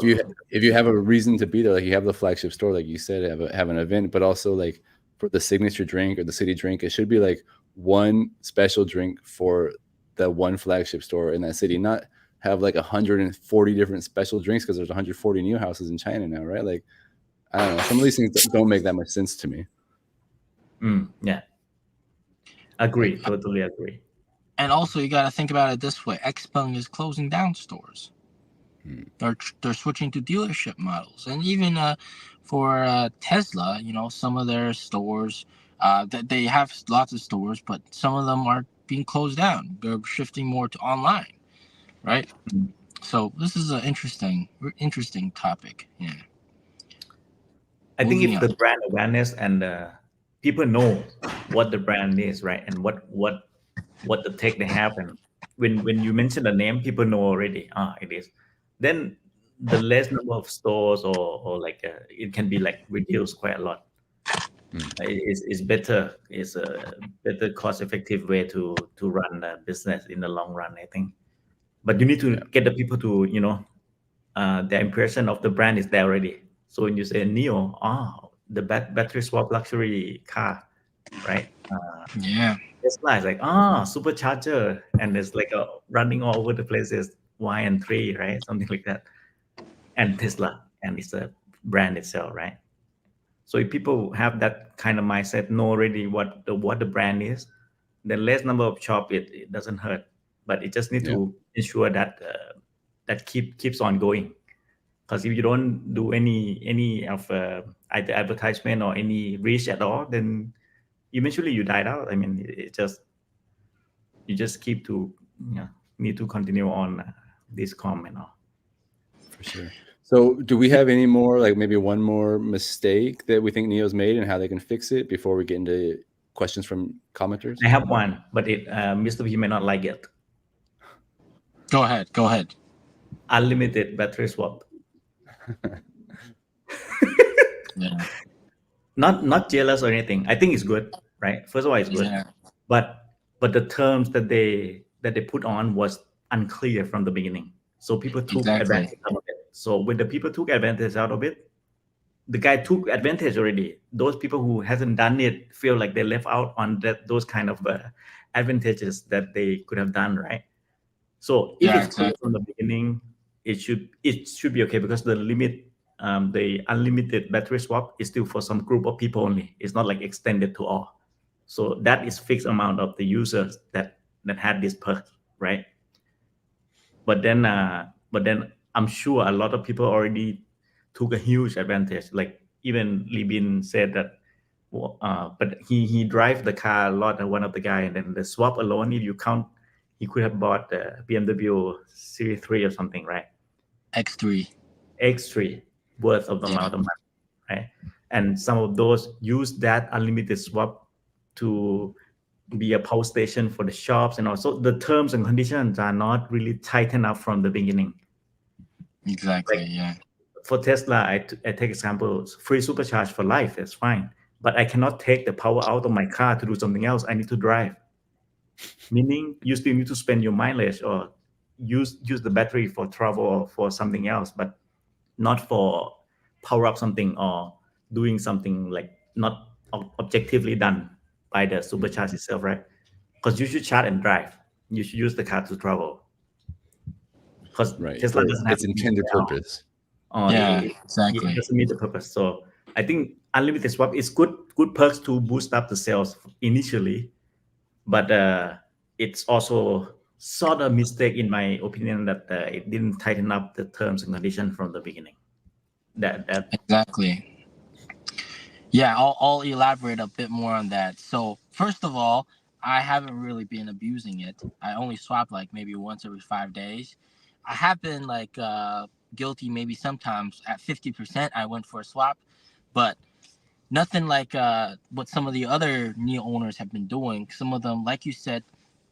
if you have a reason to be there, like you have the flagship store, like you said, have an event, but also like for the signature drink or the city drink, it should be like one special drink for the one flagship store in that city, not have like 140 different special drinks because there's 140 NIO houses in China now, right? Like I don't know, some of these things don't make that much sense to me. Yeah, agree. Totally agree. And also, you got to think about it this way: Xpeng is closing down stores. They're switching to dealership models, and even for Tesla, some of their stores that they have lots of stores, but some of them are being closed down. They're shifting more to online, right? Mm. So this is an interesting topic. Yeah. I think Moving if on. the brand awareness and people know what the brand is, right, and what the tech they have, and when you mention the name, people know already. It is. Then the less number of stores or like it can be like reduced quite a lot. It's better. It's a better cost effective way to run a business in the long run, I think. But you need to Yeah. get the people to the impression of the brand is there already. So when you say Nio, the battery swap luxury car, right? Yeah. Tesla is like supercharger, and it's like running all over the places. Y and 3, right? Something like that. And Tesla, and it's a brand itself, right? So if people have that kind of mindset, know already what the brand is, then less number of shop it doesn't hurt, but it just need Yeah. to ensure that that keeps on going. Because if you don't do any of either advertisement or any reach at all, then eventually you died out. I mean, it just you just keep to need to continue on this comment. For sure. So, do we have any more, like maybe one more mistake that we think NIO's made and how they can fix it before we get into questions from commenters? I have one, but Mr. P may not like it. Go ahead. Unlimited battery swap. Yeah. Not jealous or anything. I think it's good, right? First of all, it's good, Yeah. but the terms that they put on was unclear from the beginning. So people took Exactly. advantage out of it. So when the people took advantage out of it, the guy took advantage already. Those people who hasn't done it feel like they left out on those kind of advantages that they could have done, right? So if Yeah. it's clear Exactly. from the beginning, it should be okay, because the unlimited battery swap is still for some group of people only. It's not like extended to all. So that is fixed amount of the users that had this perk, right? But then I'm sure a lot of people already took a huge advantage. Like even Libin said that, but he drive the car a lot. And one of the guy, and then the swap alone, if you count, he could have bought the BMW Series 3 or something, right? X3. X3 worth of the Yeah. amount of money, right? And some of those use that unlimited swap to be a power station for the shops, and also the terms and conditions are not really tightened up from the beginning. Exactly. Like Yeah. for Tesla, I take examples, free supercharge for life, that's fine. But I cannot take the power out of my car to do something else. I need to drive. Meaning you still need to spend your mileage or use the battery for travel or for something else, but not for power up something or doing something like not objectively done by the supercharge itself, right? Because you should charge and drive. You should use the car to travel. Because Right. Tesla For doesn't have its intended purpose. Yeah. it Exactly. doesn't meet the purpose. So I think unlimited swap is good perks to boost up the sales initially, but it's also sort of mistake in my opinion that it didn't tighten up the terms and conditions from the beginning. That Exactly. Yeah, I'll elaborate a bit more on that. So first of all, I haven't really been abusing it. I only swap like maybe once every 5 days. I have been like guilty maybe sometimes at 50%. I went for a swap, but nothing like what some of the other Neo owners have been doing. Some of them, like you said,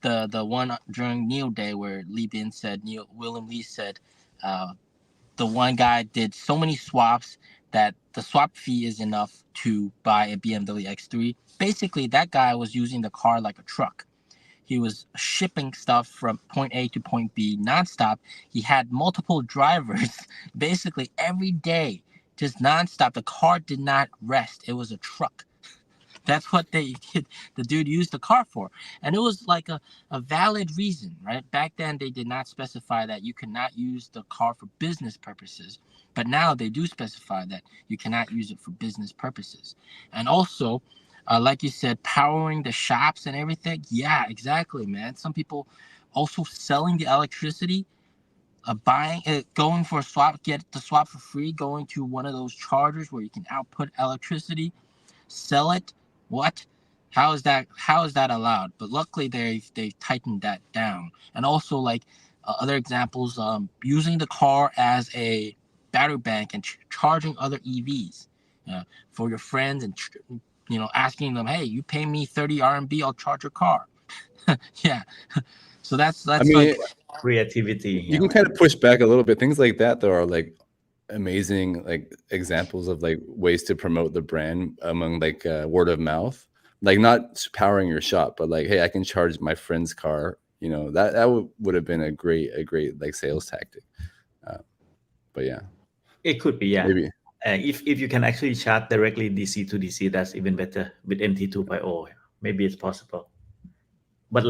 the one during Neo Day where William Lee said, the one guy did so many swaps that the swap fee is enough to buy a BMW X3. Basically, that guy was using the car like a truck. He was shipping stuff from point A to point B nonstop. He had multiple drivers basically every day, just nonstop. The car did not rest. It was a truck. That's what the dude used the car for. And it was like a valid reason, right? Back then, they did not specify that you cannot use the car for business purposes. But now they do specify that you cannot use it for business purposes. And also, Like you said, powering the shops and everything. Yeah, exactly, man. Some people also selling the electricity, buying it, going for a swap, get the swap for free, going to one of those chargers where you can output electricity, sell it. What? How is that allowed? But luckily they've tightened that down. And also, like, other examples, using the car as a battery bank and charging other EVs for your friends, and asking them, hey, you pay me 30 RMB, I'll charge your car. Yeah. So that's I mean, like, Creativity. you can kind of push back a little bit. Things like that, though, are like amazing, like examples of like ways to promote the brand among like word of mouth, like not powering your shop, but like, hey, I can charge my friend's car. That would have been a great like sales tactic. But yeah, It could be, yeah. maybe. If you can actually charge directly DC to DC, that's even better with NT 2.0. Maybe it's possible. But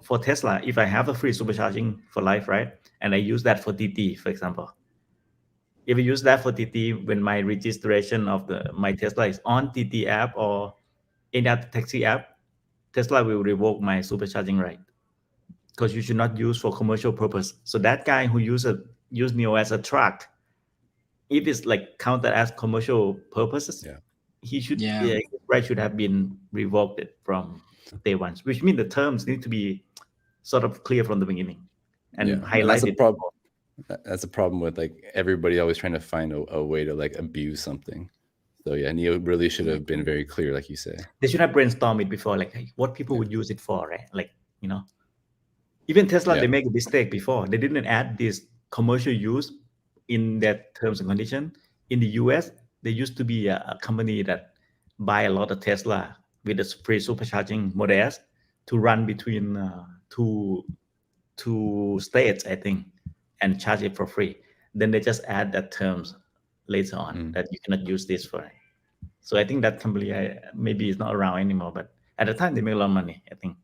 for Tesla, if I have a free supercharging for life, right, and I use that for TT, for example, if I use that for TT when my registration of my Tesla is on TT app or any other taxi app, Tesla will revoke my supercharging right, because you should not use for commercial purpose. So that guy who use Nio as a truck, if it's like counted as commercial purposes, Yeah. he should yeah. right should have been revoked from day one, which means the terms need to be sort of clear from the beginning and And highlighted. that's a problem. That's a problem with like everybody always trying to find a way to like abuse something. So yeah, Nio really should have been very clear, like you say. They should have brainstormed it before, like, hey, what people would use it for, right? Like, even Tesla, Yeah. they make a mistake before. They didn't add this commercial use in their terms and condition. In the US, there used to be a company that buy a lot of Tesla with the free supercharging models to run between two states, I think, and charge it for free. Then they just add that terms later on that you cannot use this for. So I think that company maybe is not around anymore, but at the time they make a lot of money, I think.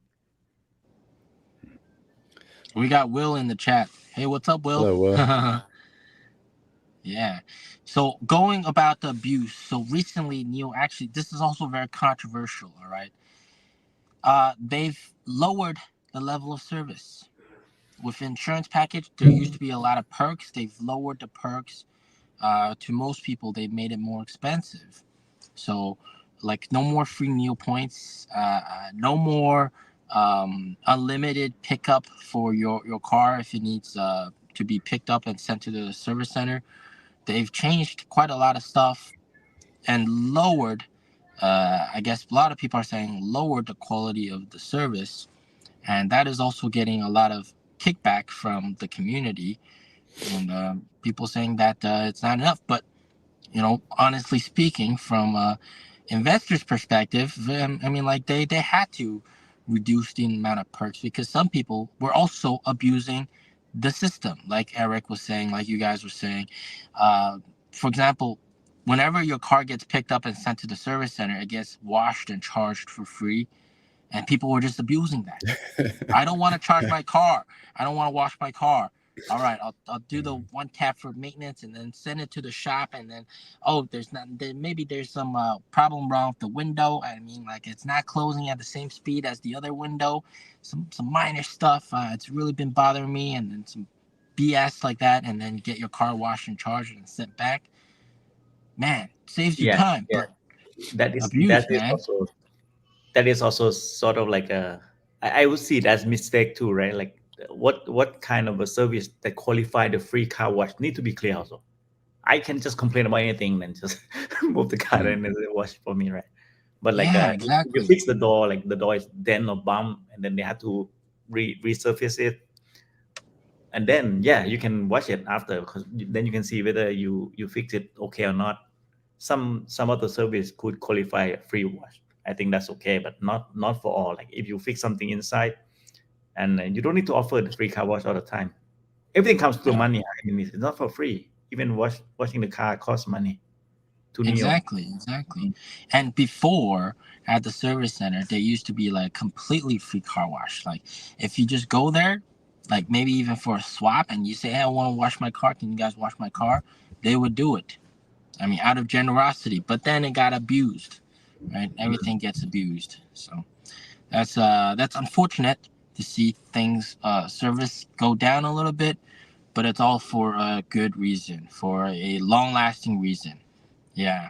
We got Will in the chat. Hey, what's up, Will? Hello, Will. Yeah. So going about the abuse. So recently, Nio, actually, this is also very controversial. All right. They've lowered the level of service. With insurance package, there used to be a lot of perks. They've lowered the perks. To most people, they've made it more expensive. So, like, no more free Nio points. No more unlimited pickup for your car if it needs to be picked up and sent to the service center. They've changed quite a lot of stuff and lowered, I guess a lot of people are saying, lowered the quality of the service. And that is also getting a lot of kickback from the community, and people saying that it's not enough. But, honestly speaking, from investors' perspective, I mean, like, they had to reduce the amount of perks because some people were also abusing the system, like Eric was saying, like you guys were saying. For example, whenever your car gets picked up and sent to the service center, it gets washed and charged for free, and people were just abusing that. I don't want to charge my car. I don't want to wash my car. All right, I'll do the one tap for maintenance and then send it to the shop, and then maybe there's some problem wrong with the window. I mean, like, it's not closing at the same speed as the other window. Some minor stuff. It's really been bothering me, and then some BS like that, and then get your car washed and charged and sent back. Man, saves you time, but that is abuse, that is man. also that is also sort of like I would see it as mistake too, right? Like, what kind of a service that qualify the free car wash need to be clear also. I can just complain about anything and just move the car and they wash for me, right? But like, Yeah, if exactly. you fix the door, like the door is dent or bump, and then they have to resurface it, and then you can wash it after, because then you can see whether you fix it okay or not. Some other service could qualify a free wash. I think that's okay, but not for all. Like, if you fix something inside, and you don't need to offer the free car wash all the time. Everything comes to money. I mean, it's not for free. Even washing the car costs money to Nio. Exactly. And before, at the service center, there used to be like completely free car wash. Like, if you just go there, like maybe even for a swap, and you say, hey, I want to wash my car, can you guys wash my car? They would do it. I mean, out of generosity. But then it got abused. right? Everything gets abused. So that's unfortunate to see things service go down a little bit, but it's all for a good reason, for a long-lasting reason. Yeah.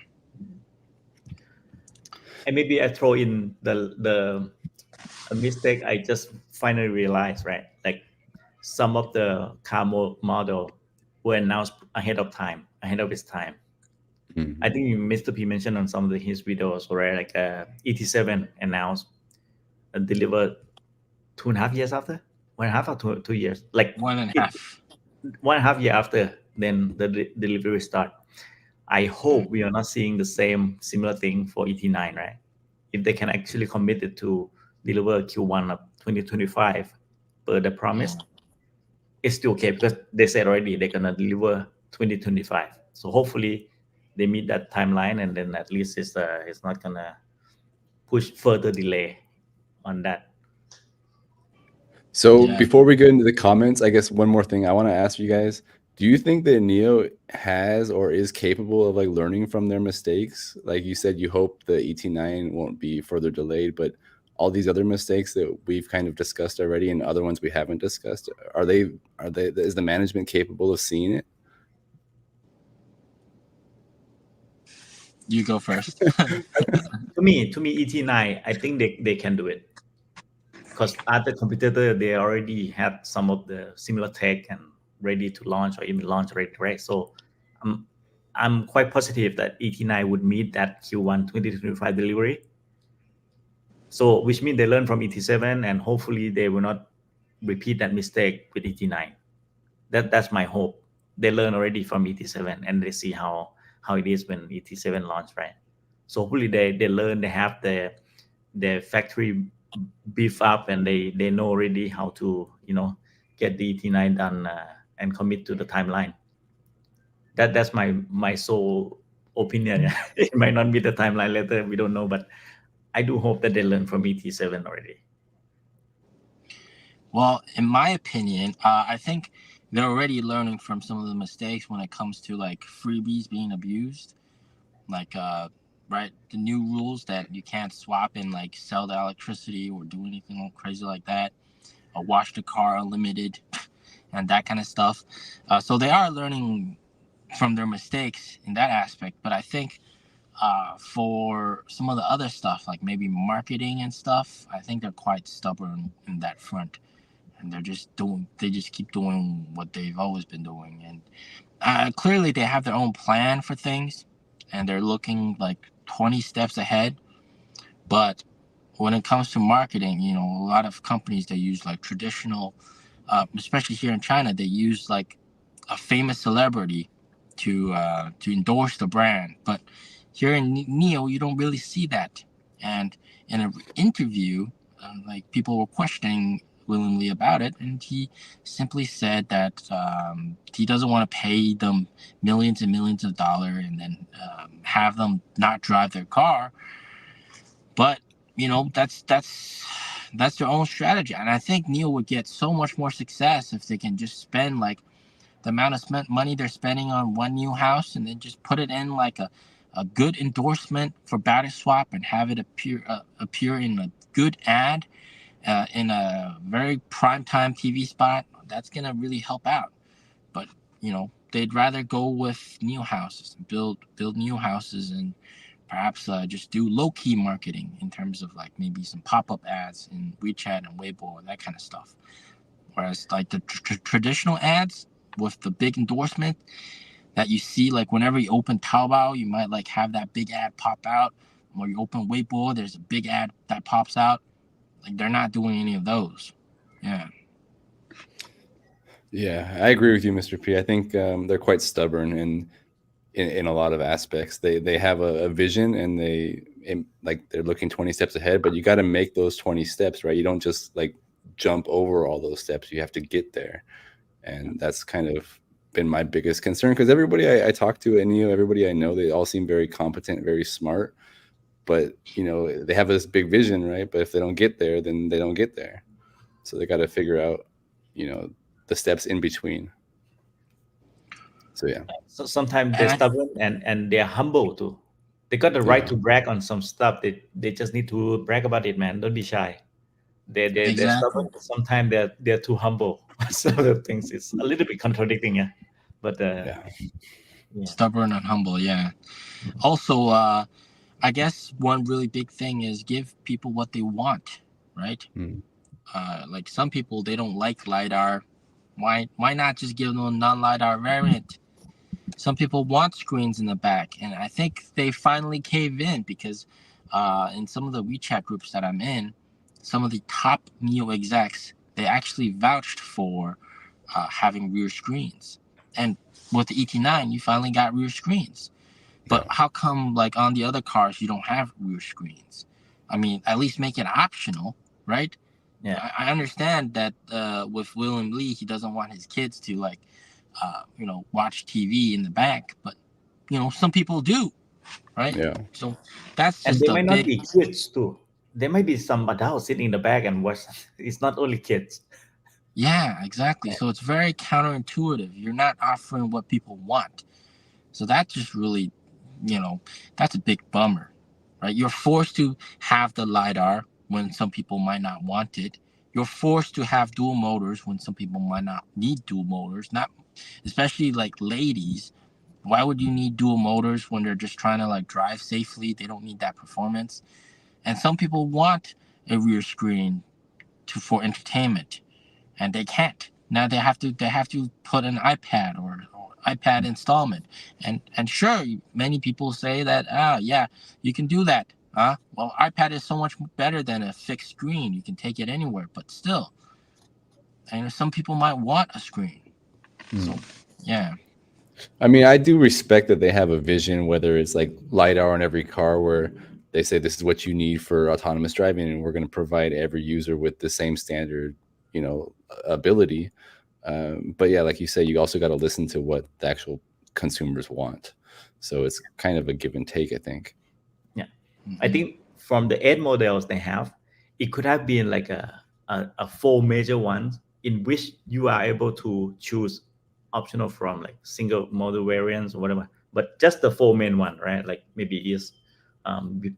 And maybe I throw in the a mistake I just finally realized, right? Like some of the car model were announced ahead of its time. I Mhm. think Mr. P mentioned on some of his videos, right? Like ET7 announced and delivered 2.5 years after, 1.5 or 2 years, like 1.5. 1.5 year after. Then the delivery start. I hope we are not seeing the same similar thing for ET9, right? If they can actually commit it to deliver Q1 of 2025 per the promise, it's still okay because they said already they're gonna deliver 2025. So hopefully they meet that timeline, and then at least it's not gonna push further delay on that. So Yeah. before we get into the comments, I guess one more thing I want to ask you guys: do you think that NIO has or is capable of like learning from their mistakes? Like you said, you hope the ET9 won't be further delayed, but all these other mistakes that we've kind of discussed already and other ones we haven't discussed, is the management capable of seeing it? You go first. To me, ET9, I think they can do it because other competitor they already had some of the similar tech and ready to launch or even launch already, right? So I'm I'm quite positive that ET9 would meet that Q1 2025 delivery. So which means they learn from ET7 and hopefully they will not repeat that mistake with ET9. That's my hope. They learn already from ET7 and they see how it is when ET7 launch, right? So hopefully they learn, they have their factory beef up, and they know already how to get the ET9 done and commit to the timeline. That's my sole opinion. It might not be the timeline later, we don't know, but I do hope that they learn from ET7 already. Well, in my opinion, I think they're already learning from some of the mistakes when it comes to like freebies being abused, like right, the new rules that you can't swap and like sell the electricity or do anything crazy like that, or wash the car unlimited, and that kind of stuff. So they are learning from their mistakes in that aspect. But I think for some of the other stuff, like maybe marketing and stuff, I think they're quite stubborn in that front, and they just keep doing what they've always been doing. And clearly they have their own plan for things, and they're looking like 20 steps ahead. But when it comes to marketing, a lot of companies, they use like traditional, especially here in China, they use like a famous celebrity to endorse the brand. But here in NIO, you don't really see that. And in an interview, like people were questioning willingly about it, and he simply said that he doesn't want to pay them millions and millions of dollars and then have them not drive their car. But that's their own strategy, and I think NIO would get so much more success if they can just spend like the amount of money they're spending on one Nio House, and then just put it in like a good endorsement for battery swap and have it appear in a good ad in a very prime time TV spot. That's gonna really help out. But they'd rather go with Nio Houses, build Nio Houses, and perhaps just do low-key marketing in terms of like maybe some pop-up ads in WeChat and Weibo and that kind of stuff. Whereas like the traditional ads with the big endorsement that you see, like whenever you open Taobao, you might like have that big ad pop out. Or you open Weibo, there's a big ad that pops out. Like they're not doing any of those. Yeah. Yeah, I agree with you, Mr. P. I think they're quite stubborn in a lot of aspects. They have a vision, and like they're looking 20 steps ahead, but you got to make those 20 steps, right? You don't just like jump over all those steps. You have to get there. And that's kind of been my biggest concern, because everybody I talk to at NIO, everybody I know, they all seem very competent, very smart, but they have this big vision, right? But if they don't get there, then they don't get there. So they got to figure out, the steps in between. So yeah. So sometimes they're stubborn and they're humble too. They got the right to brag on some stuff. They just need to brag about it, man. Don't be shy. They're Exactly. stubborn. Sometimes they're too humble. Some of the things it's a little bit contradicting, yeah. But Yeah. Stubborn and humble, yeah. Also, I guess one really big thing is give people what they want, right? Mm. Like some people, they don't like LiDAR. Why not just give them a non-LiDAR variant? Some people want screens in the back, and I think they finally cave in because in some of the WeChat groups that I'm in, some of the top NIO execs, they actually vouched for having rear screens. And with the ET9, you finally got rear screens. But how come, like, on the other cars, you don't have rear screens? I mean, at least make it optional, right? Yeah. I understand that with William Lee, he doesn't want his kids to, like, watch TV in the back. But, some people do, right? Yeah. So that's And just they a might not big... be kids too. There might be some adults sitting in the back and watch. It's not only kids. Yeah, exactly. So it's very counterintuitive. You're not offering what people want. So that just really, that's a big bummer, right? You're forced to have the LiDAR when some people might not want it. You're forced to have dual motors when some people might not need dual motors, not especially like ladies. Why would you need dual motors when they're just trying to like drive safely? They don't need that performance. And some people want a rear screen for entertainment, and they can't. Now they have to put an iPad or iPad installment, and sure, many people say that you can do that. Well, iPad is so much better than a fixed screen. You can take it anywhere, but still, and some people might want a screen. So yeah. I mean, I do respect that they have a vision, whether it's like LiDAR on every car where they say this is what you need for autonomous driving, and we're going to provide every user with the same standard, ability. But yeah, like you say, you also got to listen to what the actual consumers want. So it's kind of a give and take, I think. Yeah. I think from the 8 models they have, it could have been like a 4 major ones in which you are able to choose optional from like single model variants or whatever, but just the 4 main one, right? Like maybe is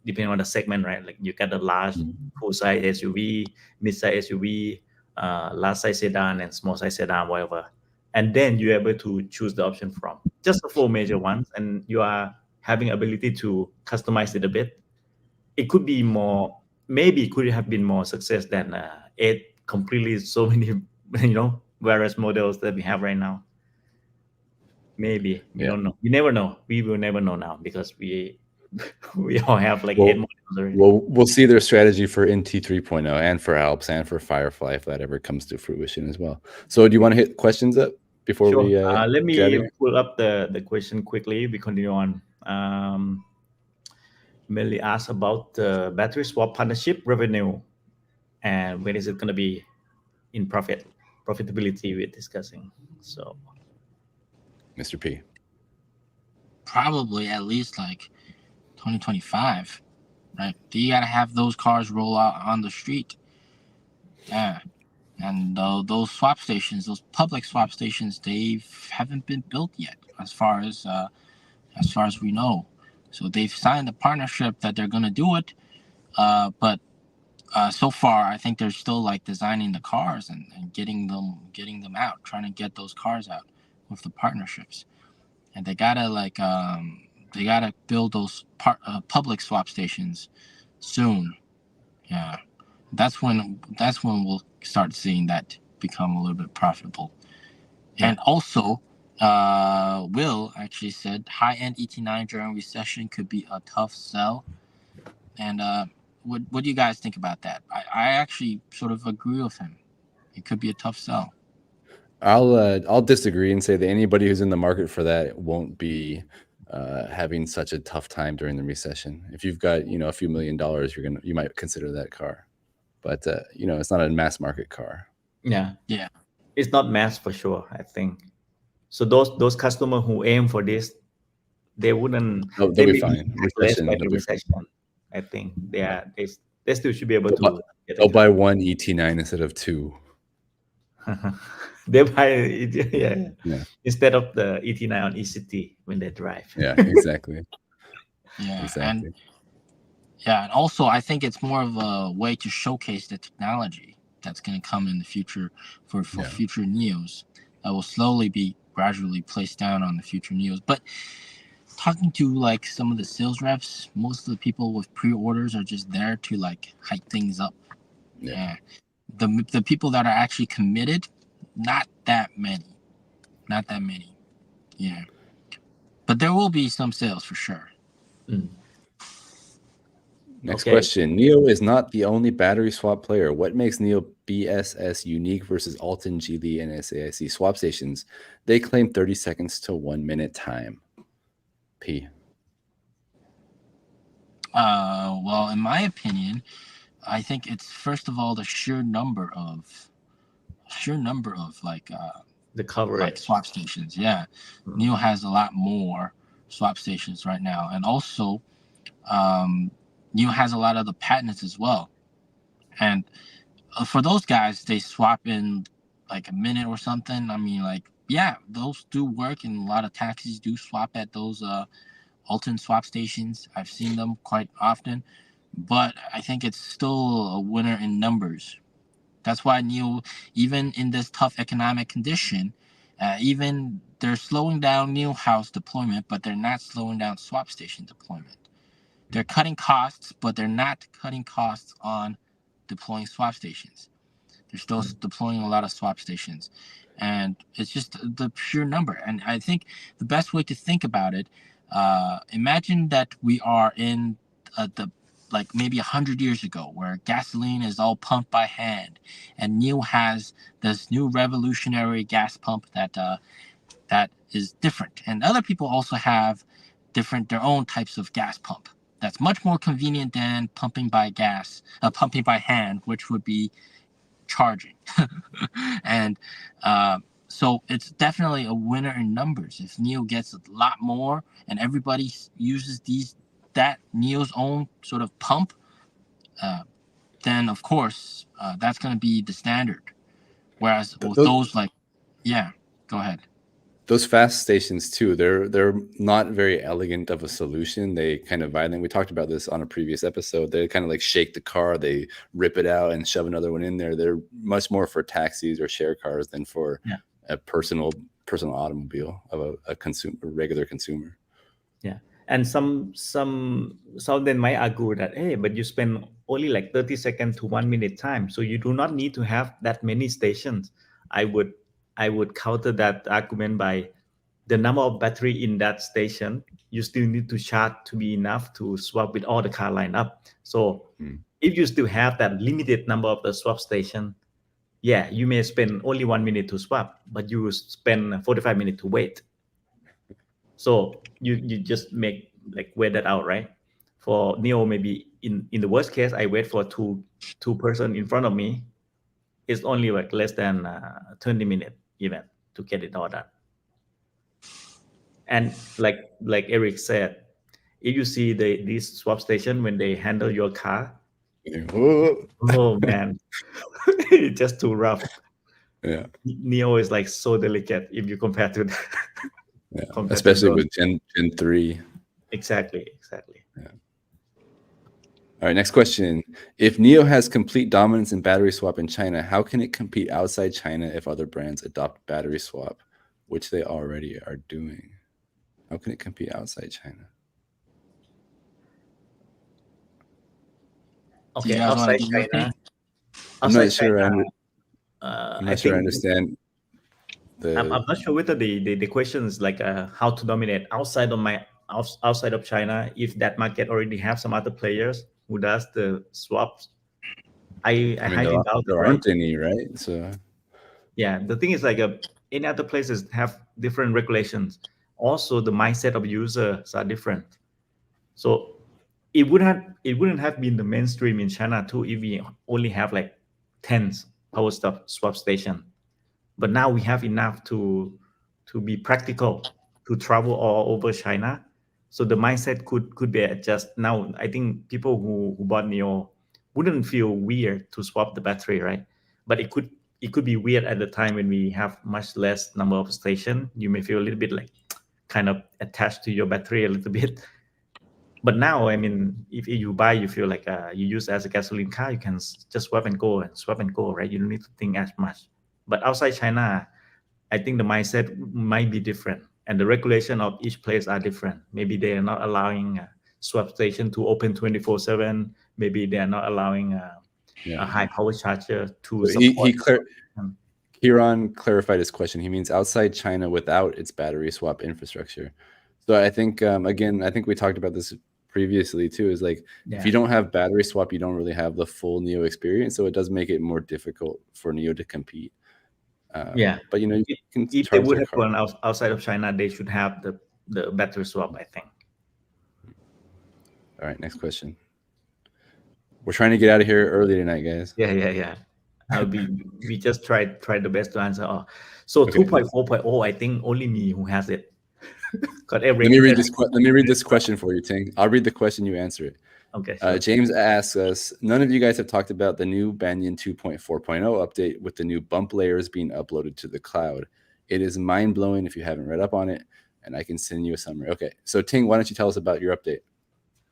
depending on the segment, right? Like you got the large full size SUV, mid size SUV, large size sedan, and small size sedan, whatever. And then you're able to choose the option from just the 4 major ones, and you are having ability to customize it a bit. It could be more, maybe it could have been more success than 8 completely so many, various models that we have right now. Maybe we don't know. We never know. We will never know now because we all have like 8 models already. Well, we'll see their strategy for NT 3.0 and for Alps and for Firefly if that ever comes to fruition as well. So do you want to hit questions up before Sure. we let me pull up the question quickly. We continue on. Mainly asked about the battery swap partnership revenue and when is it going to be in profitability we're discussing. So Mr. P. Probably at least like 2025, right? You gotta have those cars roll out on the street. Yeah. And those swap stations, those public swap stations, they haven't been built yet, as far as we know. So they've signed a partnership that they're gonna do it, but so far I think they're still like designing the cars and getting them out, trying to get those cars out with the partnerships. And they gotta build those public swap stations soon. Yeah, that's when we'll start seeing that become a little bit profitable. Yeah. And also, Will actually said high-end ET9 during recession could be a tough sell. And what do you guys think about that? I actually sort of agree with him. It could be a tough sell. I'll disagree and say that anybody who's in the market for that won't be having such a tough time during the recession. If you've got a few $1 million, you might consider that car, but it's not a mass market car. Yeah, it's not mass for sure, I think. So those customers who aim for this, they wouldn't. They'll be fine. Recession, I think they still should be able to. They'll buy one ET9 instead of 2. They buy instead of the ET9 on ECT when they drive. Yeah, exactly. Yeah, Exactly. and also I think it's more of a way to showcase the technology that's going to come in the future for Yeah. future Neos that will slowly be gradually placed down on the future Neos. But talking to like some of the sales reps, most of the people with pre-orders are just there to like hype things up. Yeah. The people that are actually committed, not that many. Yeah. But there will be some sales for sure. Next Okay. question. NIO is not the only battery swap player. What makes NIO BSS unique versus Alton, Geely, and SAIC swap stations? They claim 30 seconds to 1 minute time. P. Well, in my opinion, I think it's first of all the sheer number of like The coverage. swap stations. Yeah, NIO has a lot more swap stations right now, and also NIO has a lot of the patents as well. And for those guys, they swap in like a minute or something. I mean, like, yeah, those do work, and a lot of taxis do swap at those Alton swap stations. I've seen them quite often, but I think it's still a winner in numbers. That's why NIO, even in this tough economic condition, even they're slowing down Nio House deployment, but they're not slowing down swap station deployment. They're cutting costs, but they're not cutting costs on deploying swap stations. They're still deploying a lot of swap stations, and it's just the pure number. And I think the best way to think about it, imagine that we are in the like maybe 100 years ago, where gasoline is all pumped by hand, and NIO has this new revolutionary gas pump that is different, and other people also have their own types of gas pump that's much more convenient than pumping by hand, which would be charging. And so it's definitely a winner in numbers. If NIO gets a lot more and everybody uses that NIO's own sort of pump, then of course that's going to be the standard. Whereas with those like, yeah, go ahead. Those fast stations too, they're not very elegant of a solution. They kind of violent. We talked about this on a previous episode. They kind of like shake the car, they rip it out and shove another one in there. They're much more for taxis or share cars than for a personal automobile of a regular consumer. Yeah. And some then might argue that, hey, but you spend only like 30 seconds to 1 minute time, so you do not need to have that many stations. I would counter that argument by the number of battery in that station. You still need to charge to be enough to swap with all the car line up. So if you still have that limited number of the swap station, yeah, you may spend only 1 minute to swap, but you spend 45 minutes to wait. So you just weigh that out, right? For NIO, maybe in the worst case, I wait for two person in front of me. It's only like less than 20 minutes even to get it all done. And like Eric said, if you see this swap station when they handle your car, oh man, it's just too rough. Yeah, NIO is like so delicate if you compare to that. Yeah, especially with Gen 3. Exactly. Yeah. All right, next question. If NIO has complete dominance in battery swap in China, how can it compete outside China if other brands adopt battery swap, which they already are doing? How can it compete outside China? Okay, outside China. I'm not sure. I'm not sure I understand. I'm not sure whether the question is like how to dominate outside of China, if that market already have some other players who does the swaps. I highly doubt there aren't any, right? So yeah, the thing is like any other places have different regulations. Also, the mindset of users are different. So it wouldn't have been the mainstream in China too if we only have like 10 power swap station. But now we have enough to be practical to travel all over China. So the mindset could be adjusted. Now I think people who bought NIO wouldn't feel weird to swap the battery, right? But it could be weird at the time when we have much less number of stations. You may feel a little bit like kind of attached to your battery a little bit. But now, I mean, if you buy, you feel like you use as a gasoline car, you can just swap and go, right? You don't need to think as much. But outside China, I think the mindset might be different, and the regulation of each place are different. Maybe they are not allowing swap station to open 24/7. Maybe they are not allowing a high power charger to So support. Kieran clarified his question. He means outside China without its battery swap infrastructure. So I think again, I think we talked about this previously too. Is like if you don't have battery swap, you don't really have the full NIO experience. So it does make it more difficult for NIO to compete. But you know, if they would have gone outside of China, they should have the battery swap, I think. All right, next question. We're trying to get out of here early tonight, guys. Yeah. We just tried the best to answer all. So 2.4.0, I think only me who has it. Let me read this question for you, Ting. I'll read the question, you answer it. Okay. Sure. James asks us, none of you guys have talked about the new Banyan 2.4.0 update with the new bump layers being uploaded to the cloud. It is mind-blowing if you haven't read up on it, and I can send you a summary. Okay, so Ting, why don't you tell us about your update?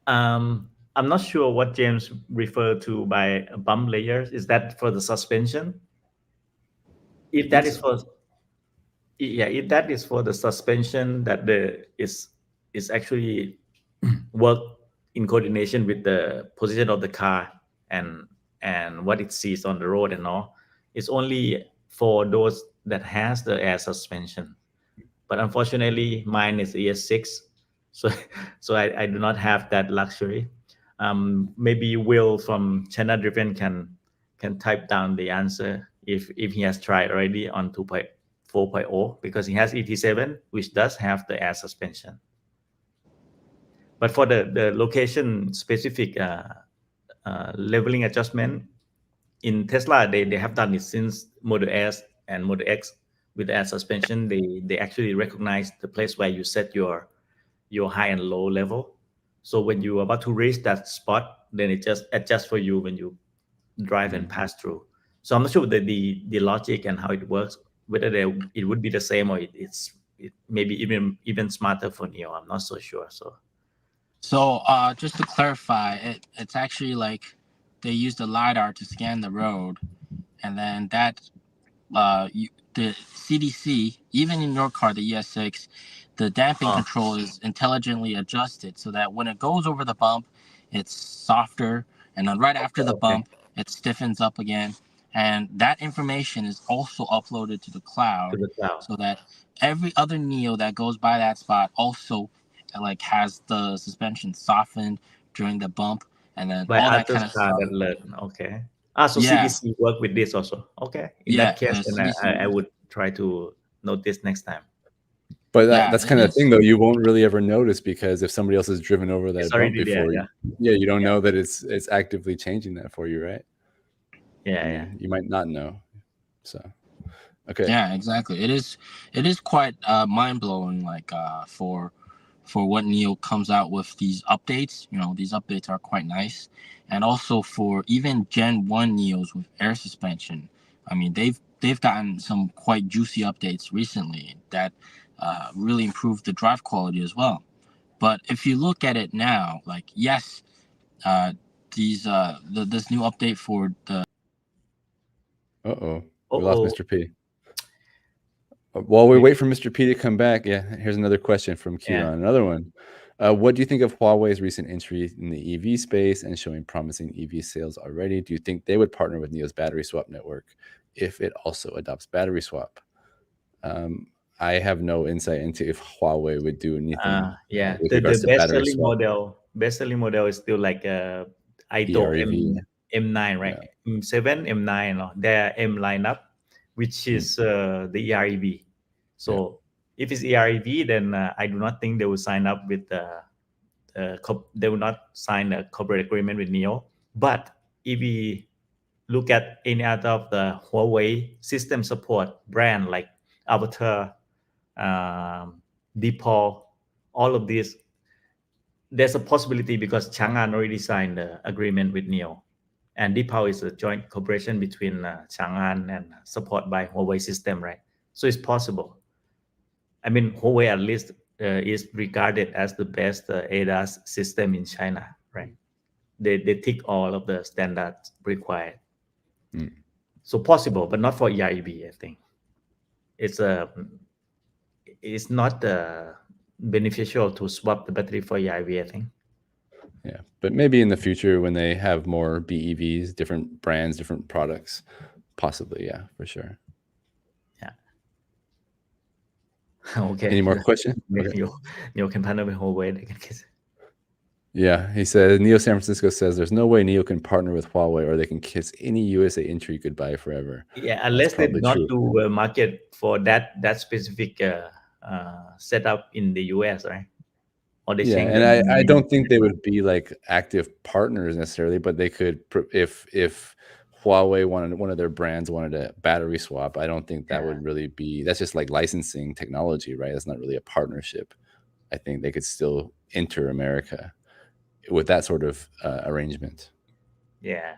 I'm not sure what James referred to by bump layers. Is that for the suspension? If that is for the suspension, that is actually work in coordination with the position of the car and what it sees on the road and all. It's only for those that has the air suspension. But unfortunately, mine is ES6, so I do not have that luxury. Maybe Will from China Driven can type down the answer if he has tried already on 2.4.0, because he has ET7, which does have the air suspension. But for the location specific leveling adjustment in Tesla, they have done it since Model S and Model X with the air suspension. They actually recognize the place where you set your high and low level. So when you're about to reach that spot, then it just adjusts for you when you drive and pass through. So I'm not sure the logic and how it works, whether it would be the same or it maybe even smarter for NIO. I'm not so sure. So just to clarify, it's actually like they use the LiDAR to scan the road, and then that the CDC, even in your car, the ES6, the damping control is intelligently adjusted so that when it goes over the bump, it's softer, and then right after the bump, it stiffens up again. And that information is also uploaded to the cloud, so that every other NIO that goes by that spot also like has the suspension softened during the bump, and then all that kind of stuff. Okay. So CDC work with this also. Okay. In that case, then I would try to note this next time. But that's kind of the thing, though. You won't really ever notice, because if somebody else has driven over that bump before, you don't know that it's actively changing that for you, right? Yeah. You might not know. So, okay. Yeah, exactly. It is quite mind blowing. Like for what NIO comes out with these updates, these updates are quite nice. And also for even Gen 1 NIOs with air suspension, I mean, they've gotten some quite juicy updates recently that really improved the drive quality as well. But if you look at it now, like, yes, this new update for the... We lost Mr. P. While we wait for Mr. P to come back, here's another question from Kieran. Another one. What do you think of Huawei's recent entry in the EV space and showing promising EV sales already? Do you think they would partner with NIO's battery swap network if it also adopts battery swap? I have no insight into if Huawei would do anything. The best selling model is still like iDo M9, right? M7, M9, their M lineup, which is the EREV. So if it's EREV, then I do not think they will sign up with they will not sign a corporate agreement with NIO. But if we look at any other of the Huawei system support brand like Avatar, Deepal, all of these, there's a possibility because Chang'an already signed the agreement with NIO. And Deepal is a joint cooperation between Chang'an and support by Huawei system, right? So it's possible. I mean, Huawei at least is regarded as the best ADAS system in China, right? They tick all of the standards required. So possible, but not for EIB. I think it's it's not beneficial to swap the battery for EIB. I think. Yeah, but maybe in the future when they have more BEVs, different brands, different products, possibly, yeah, for sure. Yeah. Okay. Any more questions? Okay. NIO can partner with Huawei. They can kiss. Yeah, he said, NIO San Francisco says there's no way NIO can partner with Huawei or they can kiss any USA entry goodbye forever. Yeah, unless they do not true. do a market for that specific setup in the US, right? Or they Yeah, change and the I name. don't think they would be like active partners necessarily, but they could, if Huawei wanted, one of their brands wanted a battery swap, I don't think that would really be, that's just like licensing technology, right? That's not really a partnership. I think they could still enter America with that sort of arrangement. Yeah.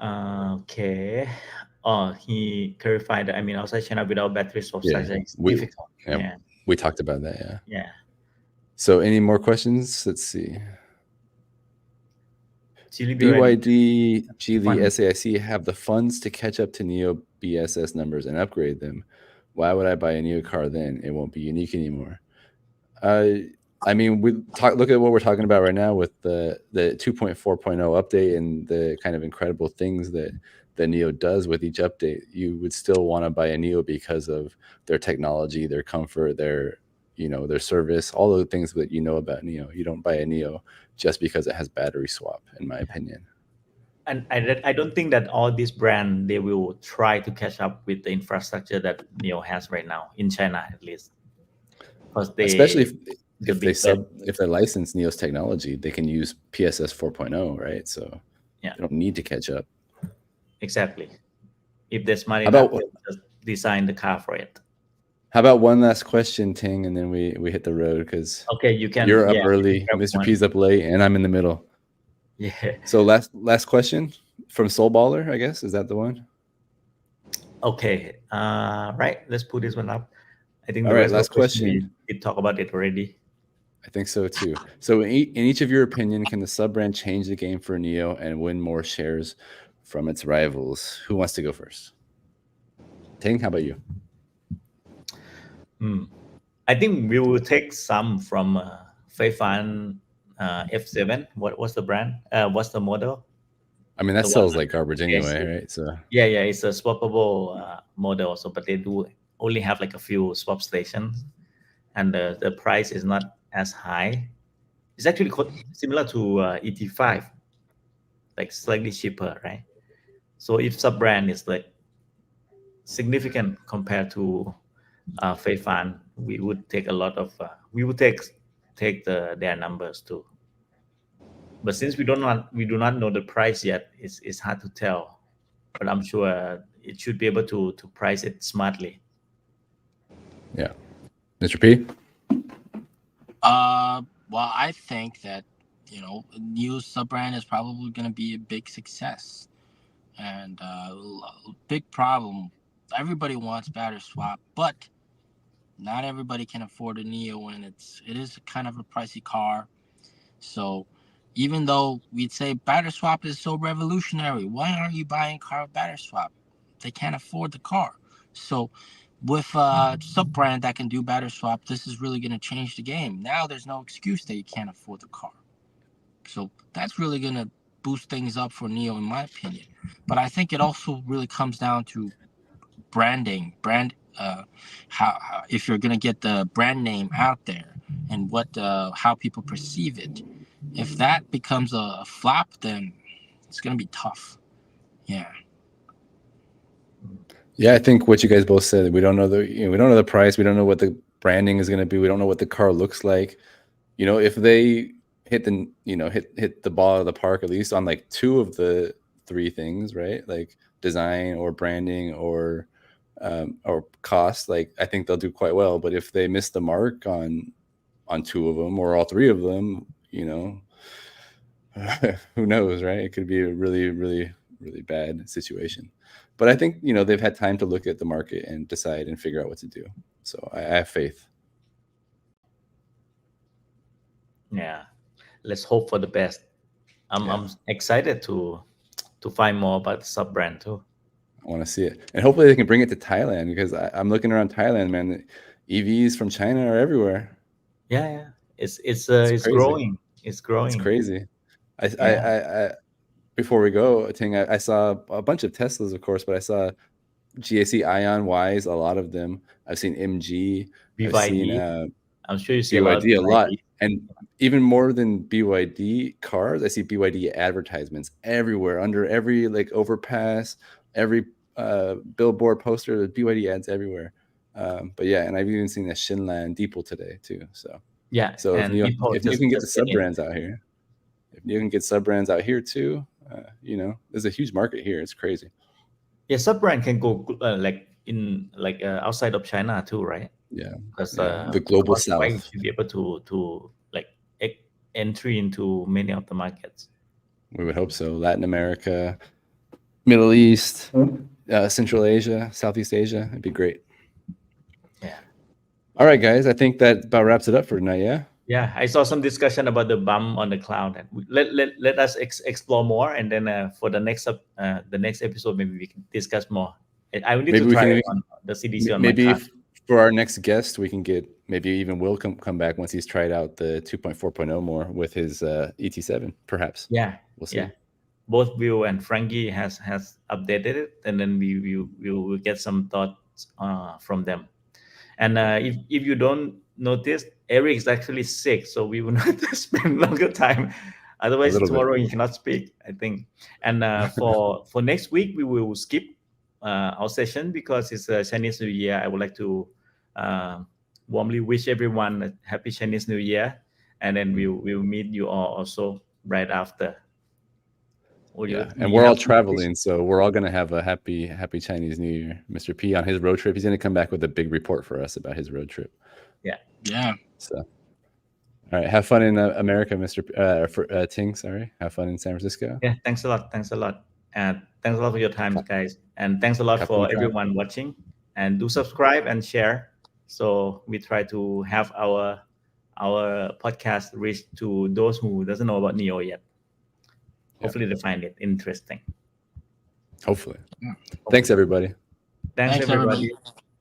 Okay. Oh, he clarified that outside China without battery swap structure is difficult. Yeah, we talked about that. Yeah. Yeah. So, any more questions? Let's see. Chili BYD, Geely, SAIC have the funds to catch up to NIO BSS numbers and upgrade them. Why would I buy a NIO car then? It won't be unique anymore. I mean, look at what we're talking about right now with the 2.4.0 update and the kind of incredible things that the NIO does with each update. You would still want to buy a NIO because of their technology, their comfort, their service, all the things that you know about NIO. You don't buy a NIO just because it has battery swap, in my opinion. And I don't think that all these brands, they will try to catch up with the infrastructure that NIO has right now in China, at least. Because especially if they license NIO's technology, they can use PSS 4.0, right? So they don't need to catch up. Exactly. If they're smart enough, they'll just design the car for it. How about one last question, Ting, and then we hit the road because you're up early, Mr. P's up late, and I'm in the middle. Yeah. So last question from Soul Baller, I guess. Is that the one? Okay. Right. Let's put this one up. I think all right. Last question. We did talk about it already. I think so too. So in each of your opinion, can the sub brand change the game for NIO and win more shares from its rivals? Who wants to go first? Ting, how about you? I think we will take some from Feifan F7. What's the brand? What's the model? I mean, that sells like garbage anyway, right? So yeah, it's a swappable model also, but they do only have like a few swap stations, and the price is not as high. It's actually similar to ET5, like slightly cheaper, right? So if sub brand is like significant compared to Feifan, we would take a lot of we would take their numbers too. But since we do not know the price yet, it's hard to tell. But I'm sure it should be able to price it smartly. Yeah, Mr. P. Well, I think that NIO sub brand is probably going to be a big success, and big problem. Everybody wants battery swap, but not everybody can afford a NIO, and it is kind of a pricey car. So even though we'd say battery swap is so revolutionary, why aren't you buying a car with battery swap? They can't afford the car. So with a sub brand that can do battery swap, this is really going to change the game. Now there's no excuse that you can't afford the car. So that's really going to boost things up for NIO, in my opinion. But I think it also really comes down to branding, how if you're gonna get the brand name out there and how people perceive it. If that becomes a flop, then it's gonna be tough. Yeah, I think what you guys both said. We don't know the price. We don't know what the branding is gonna be. We don't know what the car looks like. If they hit the ball out of the park at least on like two of the three things, right? Like design or branding or cost, like I think they'll do quite well. But if they miss the mark on two of them or all three of them, who knows, right? It could be a really, really, really bad situation. But I think, they've had time to look at the market and decide and figure out what to do. So I have faith. Yeah, let's hope for the best. I'm excited to find more about the sub brand too. I want to see it, and hopefully they can bring it to Thailand, because I'm looking around Thailand, man. EVs from China are everywhere. Yeah, it's crazy. growing. It's growing. It's crazy. I before we go, Ting, I saw a bunch of Teslas, of course, but I saw GAC Ion Ys, a lot of them. I've seen MG. BYD. I've seen I'm sure you see BYD a lot. And even more than BYD cars, I see BYD advertisements everywhere, under every overpass, every billboard poster. There's BYD ads everywhere. But yeah, and I've even seen a Shinlan Deepal today too. So yeah. So if you can get the sub brands out here, if you can get sub brands out here too, there's a huge market here. It's crazy. Yeah, sub brand can go outside of China too, right? Yeah, because the global south, you should be able to entry into many of the markets. We would hope so. Latin America, Middle East, Central Asia, Southeast Asia. It'd be great. Yeah. All right, guys. I think that about wraps it up for tonight. Yeah. Yeah, I saw some discussion about the bump on the cloud, and let us explore more, and then for the next episode, maybe we can discuss more. I will need to try it on the CDC on maybe my car. For our next guest, we can get maybe even Will come back once he's tried out the 2.4.0 more with his ET7, perhaps. Yeah, we'll see. Yeah. Both Will and Frankie has updated it, and then we will get some thoughts from them. And if you don't notice, Eric is actually sick, so we will not spend longer time. Otherwise, tomorrow he cannot speak, I think. And for next week, we will skip our session because it's Chinese New Year. I would like to warmly wish everyone a happy Chinese New Year, and then we'll meet you all also right after. And we're all traveling, so we're all going to have a happy Chinese New Year. Mr. P on his road trip, he's going to come back with a big report for us about his road trip. Yeah. So, all right, have fun in America, Mr. Ting. Sorry, have fun in San Francisco. Yeah, thanks a lot, and thanks a lot for your time, guys, and thanks a lot for everyone watching. And do subscribe and share, so we try to have our podcast reach to those who doesn't know about NIO yet. Hopefully they find it interesting. Hopefully. Thanks, everybody. Thanks, everybody.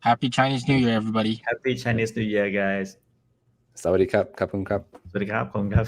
Happy Chinese New Year, everybody. Happy Chinese New Year, guys. Sawadee kap, kapung kap. Sawadee kap, kapung kap.